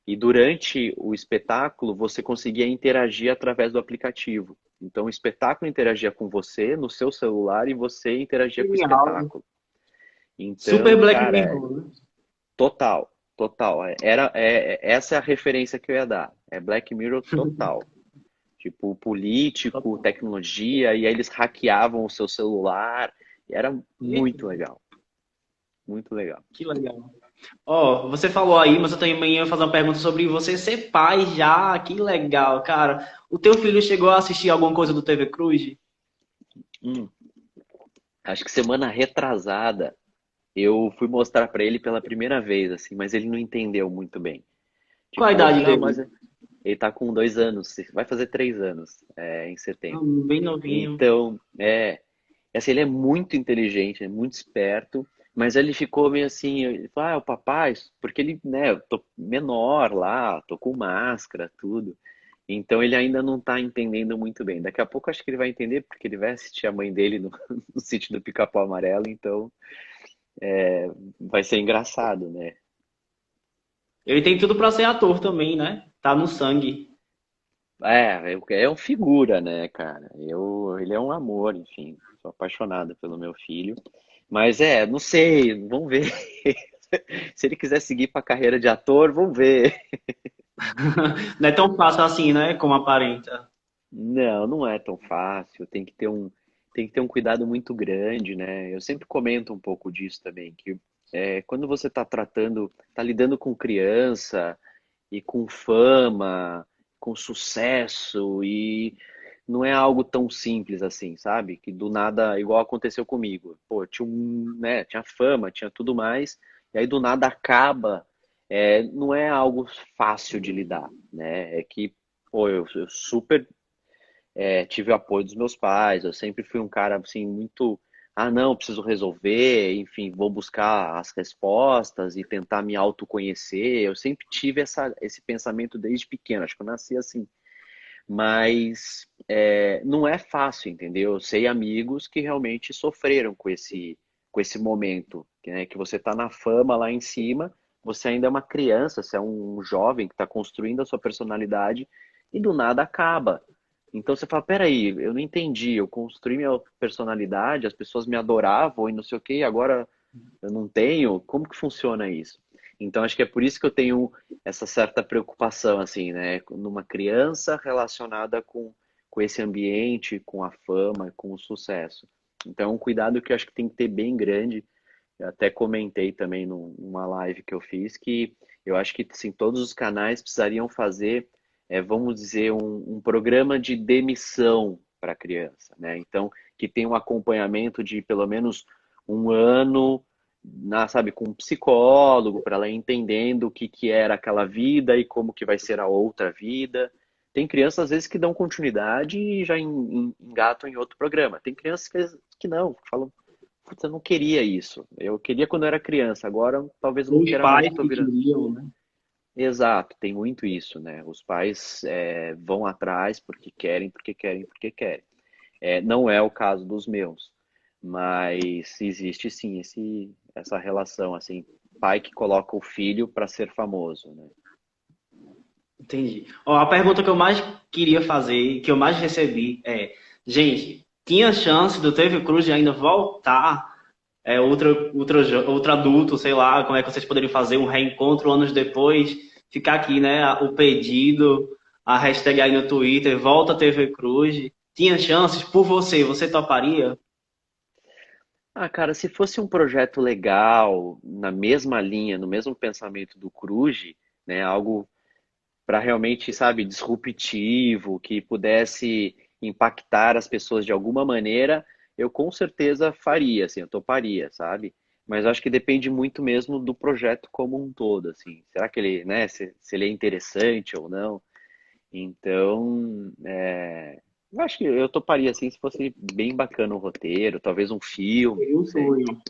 e durante o espetáculo você conseguia interagir através do aplicativo. Então, o espetáculo interagia com você no seu celular e você interagia com o Genial. espetáculo. Super Então, Black cara, Mirror, né? total, total. Essa é a referência que eu ia dar. É Black Mirror total. Tipo, político, tecnologia, e aí eles hackeavam o seu celular. E era muito Eita, legal, muito legal. que legal. Ó, você falou aí, mas eu também ia fazer uma pergunta sobre você ser pai já. Que legal, cara. O teu filho chegou a assistir alguma coisa do TV Cruz? Hum, Acho que semana retrasada eu fui mostrar pra ele pela primeira vez, assim, mas ele não entendeu muito bem. Qual a Tipo, ele, idade não, dele? mas ele tá com 2 anos, vai fazer 3 anos, em Ah, setembro. bem novinho. Então, assim, ele é muito inteligente, é muito esperto, mas ele ficou meio assim, ele falou, o papai, porque ele, né, eu tô menor lá, tô com máscara, tudo. Então ele ainda não tá entendendo muito bem. Daqui a pouco acho que ele vai entender, porque ele vai assistir a mãe dele no, no sítio do Pica-Pau Amarelo, então vai ser engraçado, né? Ele tem tudo pra ser ator também, né? Tá no sangue. É um figura, né, cara? Ele é um amor, enfim. Sou apaixonado pelo meu filho. Mas não sei, vamos ver. Se ele quiser seguir para a carreira de ator, vamos ver. Não é tão fácil assim, né? Como aparenta. Não, não é tão fácil. Tem que ter um cuidado muito grande, né? Eu sempre comento um pouco disso também, que quando você está lidando com criança e com fama, com sucesso, e não é algo tão simples assim, sabe? Que do nada, igual aconteceu comigo. Pô, tinha fama, tinha tudo mais, e aí do nada acaba. Não é algo fácil de lidar, né? É que, pô, eu super tive o apoio dos meus pais, eu sempre fui um cara assim muito, não, preciso resolver, enfim, vou buscar as respostas e tentar me autoconhecer. Eu sempre tive esse pensamento desde pequeno, acho que eu nasci assim. Mas não é fácil, entendeu? Eu sei amigos que realmente sofreram com esse momento, né? Que você está na fama lá em cima, você ainda é uma criança, você é um jovem que está construindo a sua personalidade e do nada acaba. Então você fala, peraí, eu não entendi, eu construí minha personalidade, as pessoas me adoravam e não sei o que, e agora eu não tenho, como que funciona isso? Então acho que é por isso que eu tenho essa certa preocupação, assim, né? Numa criança relacionada com esse ambiente, com a fama, com o sucesso. Então é um cuidado que eu acho que tem que ter bem grande. Eu até comentei também numa live que eu fiz que eu acho que assim, todos os canais precisariam fazer, vamos dizer, um programa de demissão para a criança, né? Então, que tem um acompanhamento de pelo menos um ano, sabe, com um psicólogo, para ela ir entendendo o que, que era aquela vida e como que vai ser a outra vida. Tem crianças, às vezes, que dão continuidade e já engatam em outro programa. Tem crianças que não, falam, putz, eu não queria isso. Eu queria quando eu era criança, agora talvez eu não Os queira mais, pais eu tô que virando. queriam, né? Exato, tem muito isso, né? Os pais vão atrás porque querem, porque querem, porque querem. Não é o caso dos meus, mas existe sim essa relação, assim, pai que coloca o filho para ser famoso, né? Entendi. Ó, a pergunta que eu mais queria fazer, que eu mais recebi gente, tinha chance do TV Cruz de ainda voltar outro adulto, sei lá, como é que vocês poderiam fazer um reencontro anos depois, ficar aqui, né, o pedido, a hashtag aí no Twitter, volta TV Cruz. Tinha chances por você toparia? Ah, cara, se fosse um projeto legal, na mesma linha, no mesmo pensamento do Cruz, né, algo para realmente, sabe, disruptivo, que pudesse impactar as pessoas de alguma maneira, eu com certeza faria, assim, eu toparia, sabe? Mas eu acho que depende muito mesmo do projeto como um todo, assim. Será que ele, né, se ele é interessante ou não? Então, eu acho que eu toparia, assim, se fosse bem bacana o roteiro, talvez um filme, Seria não um sei. sonho.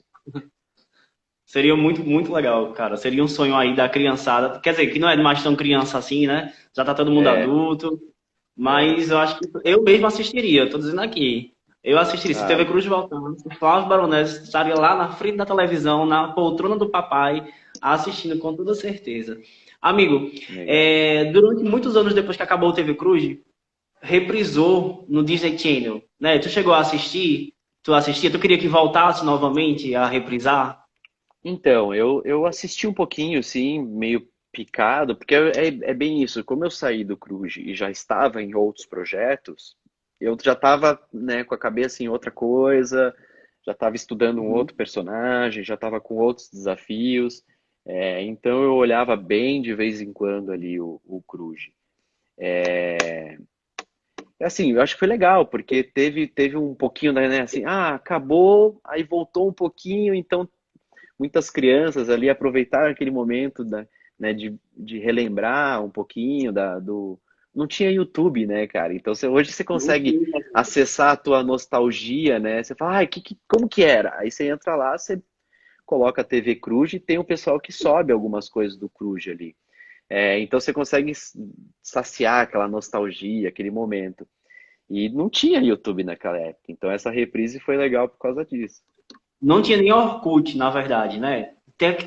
Seria muito, muito legal, cara. Seria um sonho aí da criançada. Quer dizer, que não é mais tão criança assim, né? Já tá todo mundo É, adulto. é. Mas eu acho que eu mesmo assistiria, tô dizendo aqui. Eu assistiria. Se TV Ah, Cruz voltando, se Flávio Baronese estaria lá na frente da televisão, na poltrona do papai, assistindo com toda certeza. Amigo, legal. durante muitos anos depois que acabou o TV Cruz, reprisou no Disney Channel, né? Tu chegou a assistir? Tu assistia? Tu queria que voltasse novamente a reprisar? Então, eu assisti um pouquinho, sim, meio picado, porque é bem isso. Como eu saí do Cruz e já estava em outros projetos, eu já estava, né, com a cabeça em outra coisa, já estava estudando um outro Uhum. personagem, já estava com outros desafios. Então eu olhava bem de vez em quando ali o Cruz. Assim, eu acho que foi legal, porque teve um pouquinho, né, assim, acabou, aí voltou um pouquinho, então muitas crianças ali aproveitaram aquele momento né, de relembrar um pouquinho Não tinha YouTube, né, cara? Então hoje você Não consegue tinha. acessar a tua nostalgia, né? Você fala, como que era? Aí você entra lá, você coloca a TV Cruz e tem o pessoal que sobe algumas coisas do Cruz ali. Então você consegue saciar aquela nostalgia, aquele momento. E não tinha YouTube naquela época, então essa reprise foi legal por causa disso. Não tinha nem Orkut, na verdade, né?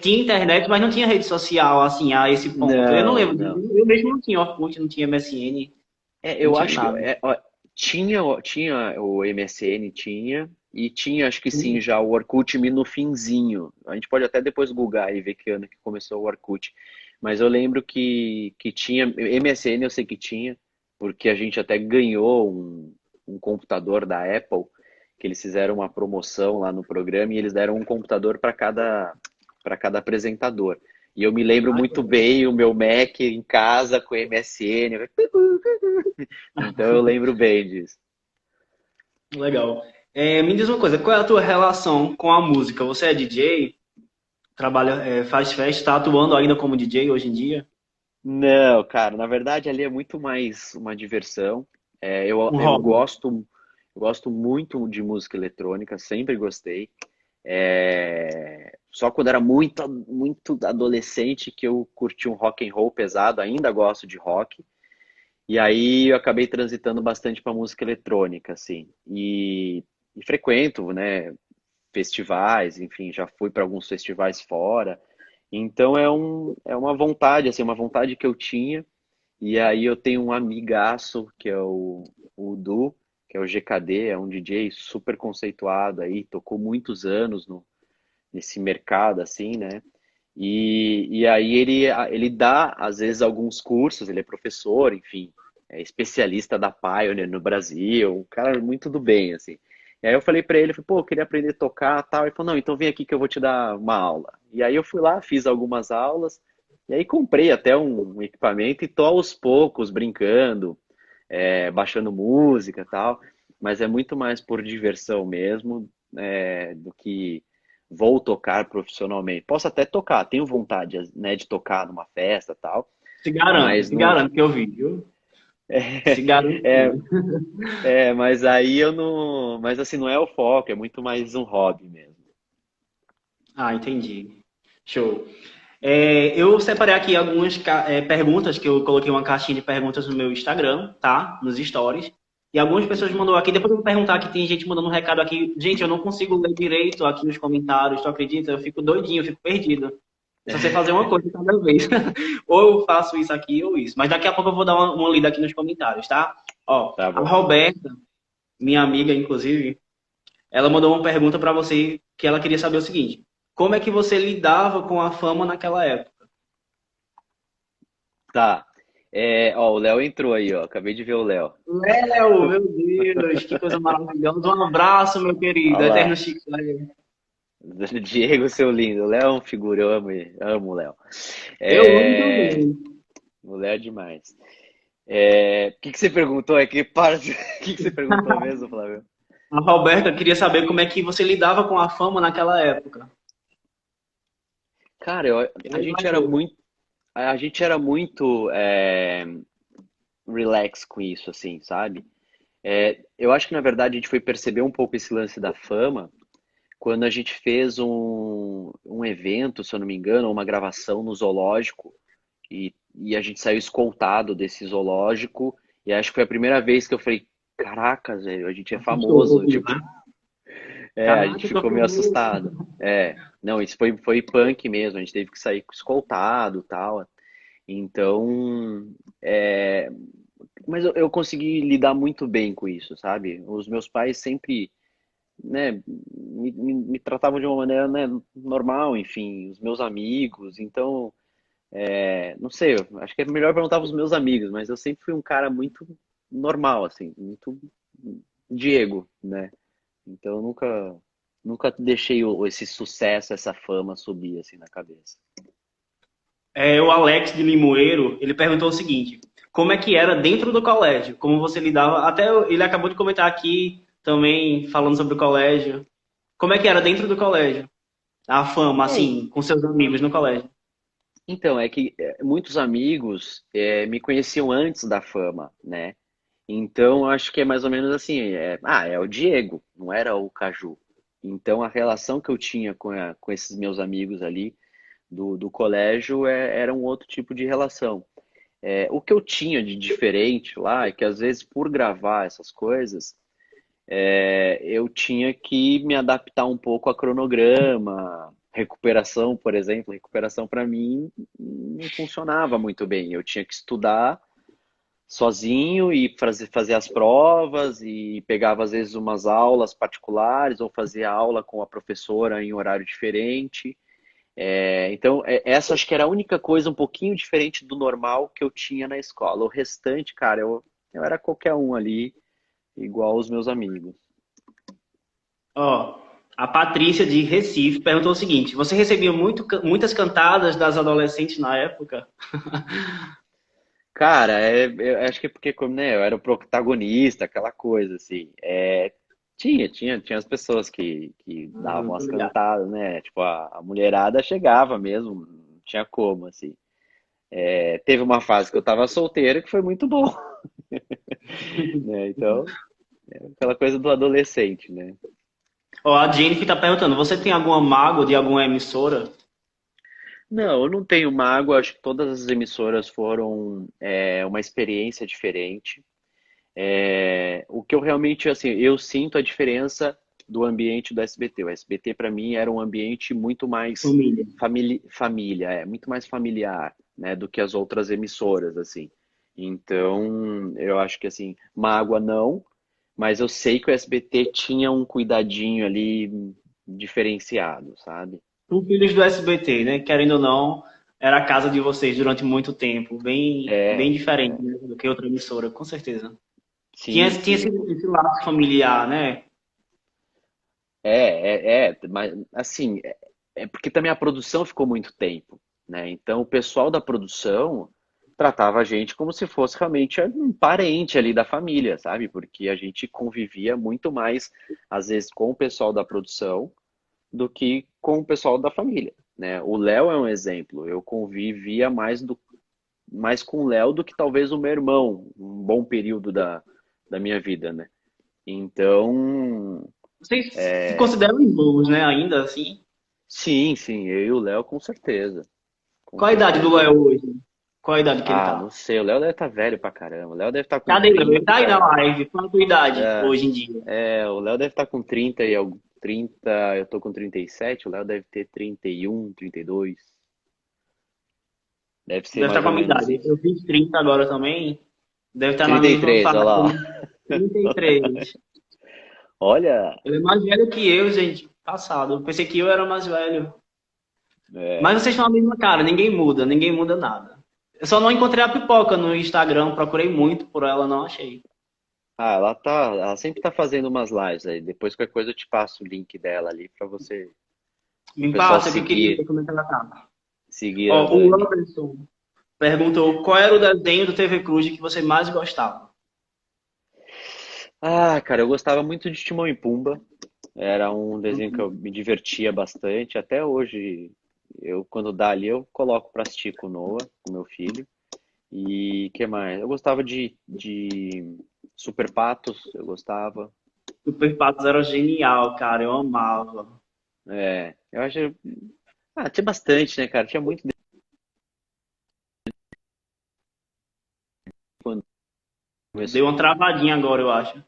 Tinha internet, mas não tinha rede social, assim, a esse ponto. Eu não Não, lembro, não. eu mesmo não tinha Orkut, não tinha MSN, não Eu tinha acho que nada. ó, tinha o MSN, tinha, e tinha, acho que sim, já o Orkut no finzinho. A gente pode até depois googar e ver que ano que começou o Orkut. Mas eu lembro que tinha, MSN eu sei que tinha, porque a gente até ganhou um computador da Apple, que eles fizeram uma promoção lá no programa e eles deram um computador para cada apresentador. E eu me lembro Ai, que muito bem o meu Mac em casa com MSN. Então eu lembro bem disso. legal. Me diz uma coisa, qual é a tua relação com a música? Você é DJ? Trabalha, faz festa, está atuando ainda como DJ hoje em dia? Não, cara, na verdade ali é muito mais uma diversão. Um Eu hobby? gosto muito de música eletrônica, sempre gostei. Só quando era muito, muito adolescente que eu curti um rock and roll pesado, ainda gosto de rock. E aí eu acabei transitando bastante para música eletrônica, assim. E frequento, né, festivais, enfim, já fui para alguns festivais fora. Então é uma vontade, assim, uma vontade que eu tinha. E aí eu tenho um amigaço que é o Du, que é o GKD, é um DJ super conceituado aí, tocou muitos anos nesse mercado, assim, né? E aí ele dá, às vezes, alguns cursos, ele é professor, enfim, é especialista da Pioneer no Brasil, um cara muito do bem, assim. E aí eu falei pra ele, falei, pô, eu queria aprender a tocar e tal. Ele falou, não, então vem aqui que eu vou te dar uma aula. E aí eu fui lá, fiz algumas aulas, e aí comprei até um equipamento e tô aos poucos brincando, baixando música e tal, mas é muito mais por diversão mesmo, do que vou tocar profissionalmente. Posso até tocar, tenho vontade, né, de tocar numa festa e tal, mas Se não. garanto que eu vi, viu? Se garanto. É, mas aí eu não. Mas assim, não é o foco, é muito mais um hobby mesmo. Ah, entendi. Show. Eu separei aqui algumas perguntas, que eu coloquei uma caixinha de perguntas no meu Instagram, tá? Nos stories. E algumas pessoas mandou aqui, depois eu vou perguntar que tem gente mandando um recado aqui. Gente, eu não consigo ler direito aqui nos comentários, tu acredita? Eu fico doidinho, eu fico perdido. Eu só sei fazer uma coisa cada vez. Ou eu faço isso aqui ou isso. Mas daqui a pouco eu vou dar uma lida aqui nos comentários, tá? Ó, Tá a bom. Roberta, minha amiga, inclusive, ela mandou uma pergunta para você que ela queria saber o seguinte: como é que você lidava com a fama naquela época? Tá. Ó, o Léo entrou aí, ó. Acabei de ver o Léo. Léo, meu Deus, que coisa maravilhosa. Um abraço, meu Olha querido, eterno lá. Chiclete. Diego, seu lindo. O Léo é um figura, eu amo, amo o Léo. Eu amo É, também. o Léo é demais. O que que você perguntou? É que parte. O que que você perguntou mesmo, Flávio? A Roberta queria saber como é que você lidava com a fama naquela época. Cara, a Eu gente era imagino. muito, a gente era muito relax com isso, assim, sabe? Eu acho que na verdade a gente foi perceber um pouco esse lance da fama quando a gente fez um evento, se eu não me engano, uma gravação no zoológico e a gente saiu escoltado desse zoológico e acho que foi a primeira vez que eu falei, caracas, velho, a gente é Assustou um famoso, pouquinho, tipo, né? a Caraca, gente eu tô ficou meio famoso. assustado. Não, isso foi punk mesmo, a gente teve que sair escoltado e tal. Então, é, mas eu consegui lidar muito bem com isso, sabe? Os meus pais sempre, né, me tratavam de uma maneira, né, normal, enfim, os meus amigos, então, não sei, eu acho que é melhor perguntar para os meus amigos, mas eu sempre fui um cara muito normal, assim, muito Diego, né? Então eu nunca deixei esse sucesso, essa fama subir assim na cabeça. O Alex de Limoeiro, ele perguntou o seguinte: como é que era dentro do colégio? Como você lidava? Até ele acabou de comentar aqui também, falando sobre o colégio. Como é que era dentro do colégio? A fama, É, assim, com seus amigos no colégio. então, é que muitos amigos me conheciam antes da fama, né? Então, acho que é mais ou menos assim, é o Diego, não era o Caju. Então, a relação que eu tinha com esses meus amigos ali do colégio era um outro tipo de relação. O que eu tinha de diferente lá é que, às vezes, por gravar essas coisas, eu tinha que me adaptar um pouco a cronograma, recuperação, por exemplo. Recuperação para mim não funcionava muito bem. Eu tinha que estudar sozinho e fazer as provas e pegava às vezes umas aulas particulares ou fazia aula com a professora em horário diferente. Então, essa acho que era a única coisa um pouquinho diferente do normal que eu tinha na escola. O restante, cara, eu era qualquer um ali, igual os meus amigos. Ó, a Patrícia de Recife perguntou o seguinte: você recebia muitas cantadas das adolescentes na época? Cara, eu acho que é porque como, né, eu era o protagonista, aquela coisa, assim. Tinha as pessoas que davam Tô as ligado. cantadas, né? Tipo, a mulherada chegava mesmo, não tinha como, assim. Teve uma fase que eu tava solteiro que foi muito bom, né? Então, aquela coisa do adolescente, né? Ó, a Jennifer tá perguntando: você tem alguma mágoa de alguma emissora? Não, eu não tenho mágoa, acho que todas as emissoras foram uma experiência diferente. O que eu realmente, assim, eu sinto a diferença do ambiente do SBT. O SBT, para mim, era um ambiente muito mais Família. família, muito mais familiar, né, do que as outras emissoras, assim. Então, eu acho que, assim, mágoa não, mas eu sei que o SBT tinha um cuidadinho ali diferenciado, sabe? São filhos do SBT, né? Querendo ou não, era a casa de vocês durante muito tempo. Bem É, diferente, né, do que outra emissora, com certeza. sim, Tinha sim. esse laço familiar, né? Mas assim, é porque também a produção ficou muito tempo, né? Então o pessoal da produção tratava a gente como se fosse realmente um parente ali da família, sabe? Porque a gente convivia muito mais, às vezes, com o pessoal da produção do que com o pessoal da família, né? O Léo é um exemplo. Eu convivia mais com o Léo do que talvez o meu irmão, um bom período da minha vida, né? Então, Vocês se consideram irmãos, né? Ainda assim. sim, sim, eu e o Léo com certeza, com Qual a idade do certeza. Léo hoje? Qual a idade que ele Ah, não tá? sei, o Léo deve estar velho pra caramba. O Léo deve estar com Cadê ele? Ele tá aí na 30. live. Qual a tua idade É, hoje em dia? o Léo deve estar com 30 e algo. 30, eu tô com 37, o Léo deve ter 31, 32. Deve ser Deve estar mais com ou a minha menos idade. isso. Eu fiz 30 agora também. Deve estar na mesma 33, faixa. olha lá. 33. Olha, Ele é mais velho que eu, gente. Passado. Eu pensei que eu era mais velho. é, Mas vocês estão a mesma cara. Ninguém muda nada. Eu só não encontrei a pipoca no Instagram. Procurei muito por ela, não achei. ela sempre tá fazendo umas lives aí. Depois qualquer coisa eu te passo o link dela ali pra você, pro Me pessoal passa que eu queria seguir, ver como é que ela tá. seguir a Ó, o Dani. Anderson perguntou qual era o desenho do TV Cruz que você mais gostava. Ah, cara, eu gostava muito de Timão e Pumba. Era um desenho que eu me divertia bastante. Até hoje, quando dá ali, eu coloco pra assistir com o Noah, com meu filho. E que mais? Eu gostava de Super Patos, eu gostava. Super Patos era genial, cara. Eu amava. Eu acho. Ah, tinha bastante, né, cara? Tinha muito quando começou. Deu uma travadinha agora, eu acho.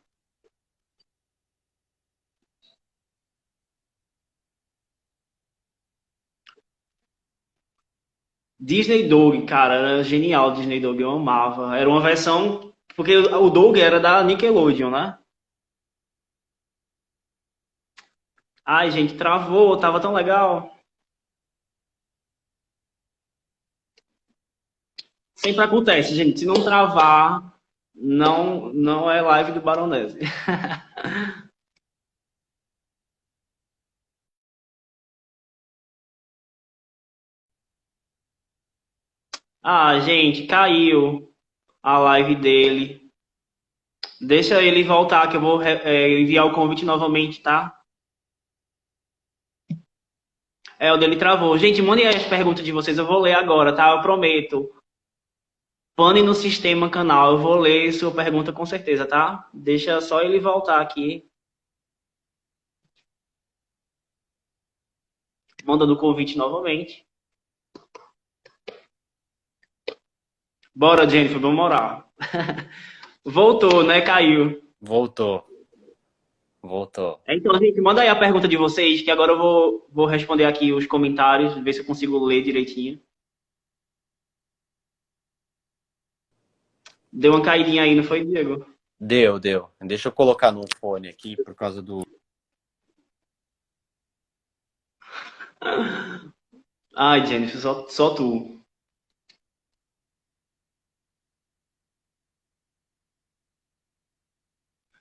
Disney Dog, cara, era genial. Disney Dog, eu amava. Era uma versão. Porque o Dog era da Nickelodeon, né? Ai, gente, travou, tava tão legal. Sempre acontece, gente. Se não travar, não é live do Baronese. Ah, gente, caiu a live dele. Deixa ele voltar que eu vou enviar o convite novamente, tá? É, o dele travou. Gente, mandem aí as perguntas de vocês, eu vou ler agora, tá? Eu prometo. Pane no sistema canal, eu vou ler sua pergunta com certeza, tá? Deixa só ele voltar aqui. Manda no convite novamente. Bora, Jennifer, vamos orar. Voltou, né? Caiu. Voltou, voltou. Então, gente, manda aí a pergunta de vocês, que agora eu vou responder aqui os comentários, ver se eu consigo ler direitinho. Deu uma caidinha aí, não foi, Diego? Deu, deu. Deixa eu colocar no fone aqui por causa do. Ai, Jennifer, só tu.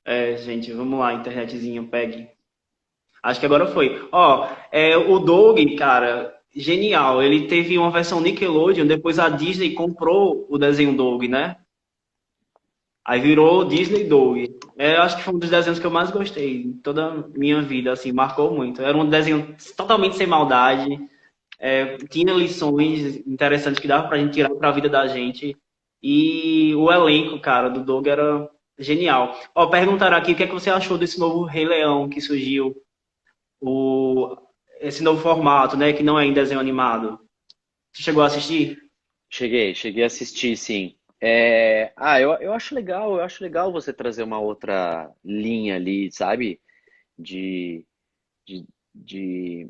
É, gente, vamos lá, internetzinho, pegue. Acho que agora foi. Ó, o Doug, cara, genial. Ele teve uma versão Nickelodeon, depois a Disney comprou o desenho Doug, né? Aí virou Disney Doug. Eu acho que foi um dos desenhos que eu mais gostei em toda a minha vida, assim, marcou muito. Era um desenho totalmente sem maldade, tinha lições interessantes que dava pra gente tirar pra vida da gente. E o elenco, cara, do Doug era genial. Ó, perguntaram aqui o que é que você achou desse novo Rei Leão que surgiu, o, esse novo formato, né, que não é em desenho animado. Você chegou a assistir? Cheguei a assistir, sim. Eu acho legal você trazer uma outra linha ali, sabe? De, de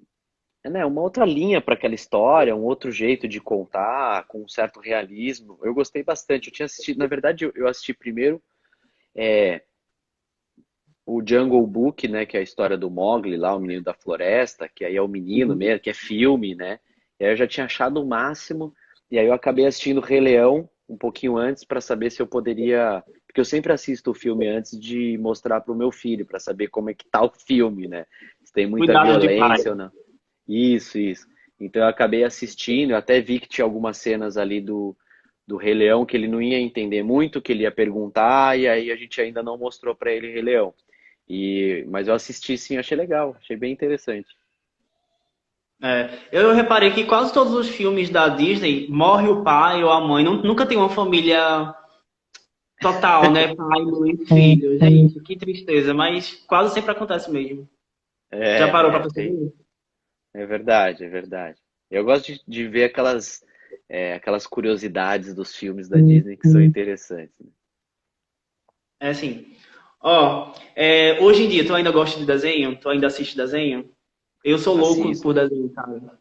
né, uma outra linha para aquela história, um outro jeito de contar, com um certo realismo. Eu gostei bastante. Eu tinha assistido, na verdade, eu assisti primeiro o Jungle Book, né, que é a história do Mowgli lá, o menino da floresta, que aí é o menino Uhum. mesmo, que é filme, né? E aí eu já tinha achado o máximo, e aí eu acabei assistindo Rei Leão um pouquinho antes para saber se eu poderia, porque eu sempre assisto o filme antes de mostrar para o meu filho, para saber como é que tá o filme, né? Se tem muita Cuidado de pai. violência ou não. Isso. Então eu acabei assistindo, eu até vi que tinha algumas cenas ali do Rei Leão que ele não ia entender muito, que ele ia perguntar, e aí a gente ainda não mostrou para ele Rei Leão. Mas eu assisti sim, achei legal, achei bem interessante. Eu reparei que quase todos os filmes da Disney morre o pai ou a mãe. Nunca tem uma família total, né? Pai, mãe e filho. Gente, que tristeza, mas quase sempre acontece mesmo. Já parou pra perceber? É verdade, é verdade. Eu gosto de ver aquelas curiosidades dos filmes da Disney que são interessantes, né? É assim. Ó, hoje em dia, tu ainda gosta de desenho? Tu ainda assiste desenho? Eu sou louco por Assisto, desenho, cara.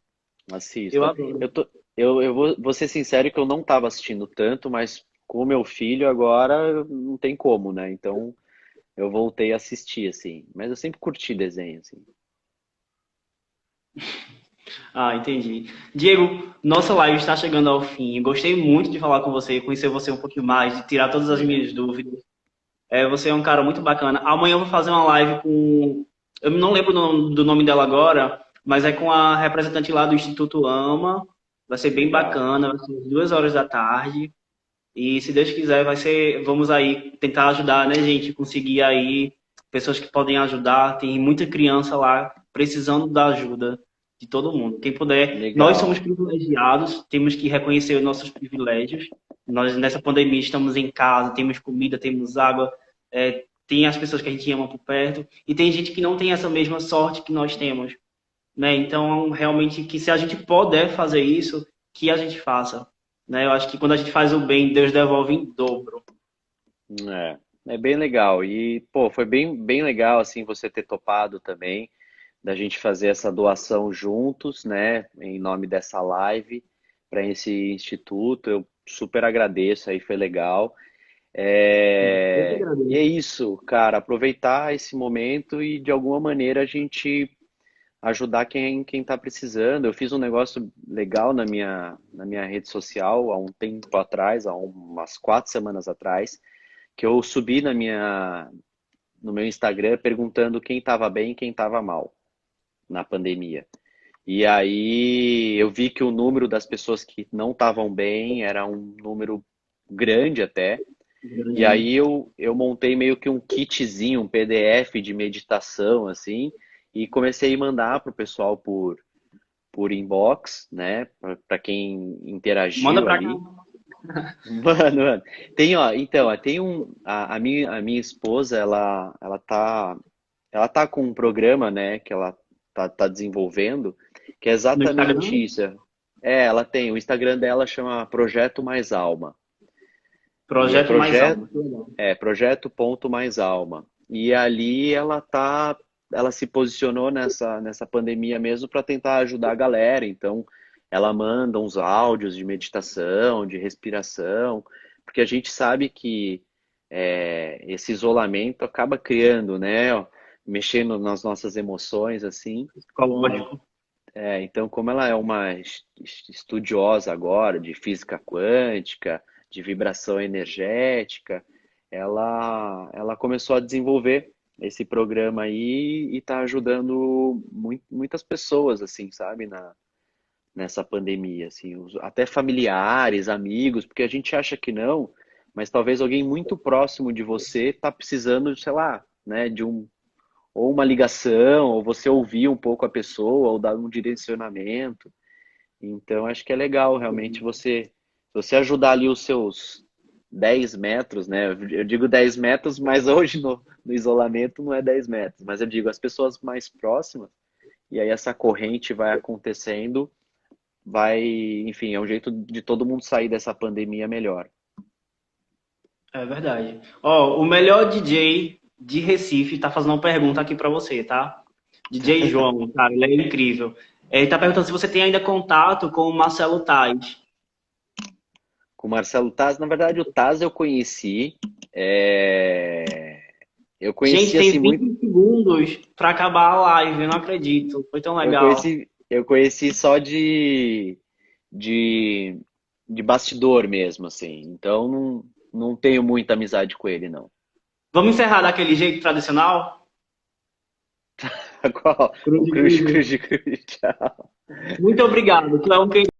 Eu assisto. adoro. Eu vou ser sincero que eu não estava assistindo tanto, mas com o meu filho agora não tem como, né? Então eu voltei a assistir, assim. Mas eu sempre curti desenho, assim. Ah, entendi. Diego, nossa live está chegando ao fim. Gostei muito de falar com você, conhecer você um pouquinho mais, de tirar todas as Legal. minhas dúvidas. Você é um cara muito bacana. Amanhã eu vou fazer uma live com. Eu não lembro do nome dela agora, mas é com a representante lá do Instituto AMA. Vai ser bem Legal. bacana, vai ser às 2 horas da tarde. E se Deus quiser, vai ser. Vamos aí tentar ajudar, né, gente? Conseguir aí pessoas que podem ajudar. Tem muita criança lá precisando da ajuda de todo mundo. Quem puder, nós somos Legal. privilegiados, temos que reconhecer os nossos privilégios. Nós, nessa pandemia, estamos em casa, temos comida, temos água, tem as pessoas que a gente ama por perto, e tem gente que não tem essa mesma sorte que nós temos, né? Então, realmente, que se a gente puder fazer isso, que a gente faça, né? Eu acho que quando a gente faz o bem, Deus devolve em dobro. É, é bem legal. E, pô, foi bem legal, assim, você ter topado também, da gente fazer essa doação juntos, né, em nome dessa live, para esse instituto. Eu super agradeço, aí foi legal. Eu que E é agradeço. isso, cara, aproveitar esse momento e, de alguma maneira, a gente ajudar quem está precisando. Eu fiz um negócio legal na minha rede social há um tempo atrás, há umas 4 semanas atrás, que eu subi no meu Instagram perguntando quem estava bem e quem estava mal na pandemia. E aí eu vi que o número das pessoas que não estavam bem era um número grande até. E Grande, né? aí eu montei meio que um kitzinho, um PDF de meditação, assim, e comecei a mandar pro pessoal por inbox, né? Para quem Manda interagiu pra cá. ali. Mano, então, tem a minha esposa, ela tá com um programa, né, que ela tá desenvolvendo, que é No exatamente Instagram, isso. Ela tem, o Instagram dela chama Projeto Mais Alma. E é Projeto Mais Alto. Que legal. Projeto Ponto Mais Alma. E ali ela se posicionou nessa pandemia mesmo para tentar ajudar a galera. Então, ela manda uns áudios de meditação, de respiração, porque a gente sabe que esse isolamento acaba criando, né, ó, mexendo nas nossas emoções, assim. E, Psicológico. então, como ela é uma estudiosa agora de física quântica, de vibração energética, ela começou a desenvolver esse programa aí e está ajudando muitas pessoas, assim, sabe, nessa pandemia, assim, até familiares, amigos, porque a gente acha que não, mas talvez alguém muito próximo de você está precisando, sei lá, né, ou uma ligação, ou você ouvir um pouco a pessoa, ou dar um direcionamento. Então, acho que é legal realmente você ajudar ali os seus 10 metros, né? Eu digo 10 metros, mas hoje no isolamento não é 10 metros, mas eu digo as pessoas mais próximas, e aí essa corrente vai acontecendo, enfim, é um jeito de todo mundo sair dessa pandemia melhor. É verdade. Ó, o melhor DJ de Recife tá fazendo uma pergunta aqui pra você, tá? DJ João, cara, ele é incrível. Ele tá perguntando se você tem ainda contato com o Marcelo Tais. Com o Marcelo Taz, na verdade, o Taz eu conheci, é, Eu Gente, conheci tem assim muito. 20 segundos pra acabar a live, eu não acredito. Foi tão Eu legal. conheci, eu conheci só de, de bastidor mesmo, assim. Então não tenho muita amizade com ele, não. Vamos encerrar daquele jeito tradicional? Qual? O Cruz, Cruz, cruz. Cruz, Cruz. Tchau. Muito obrigado. Tu é um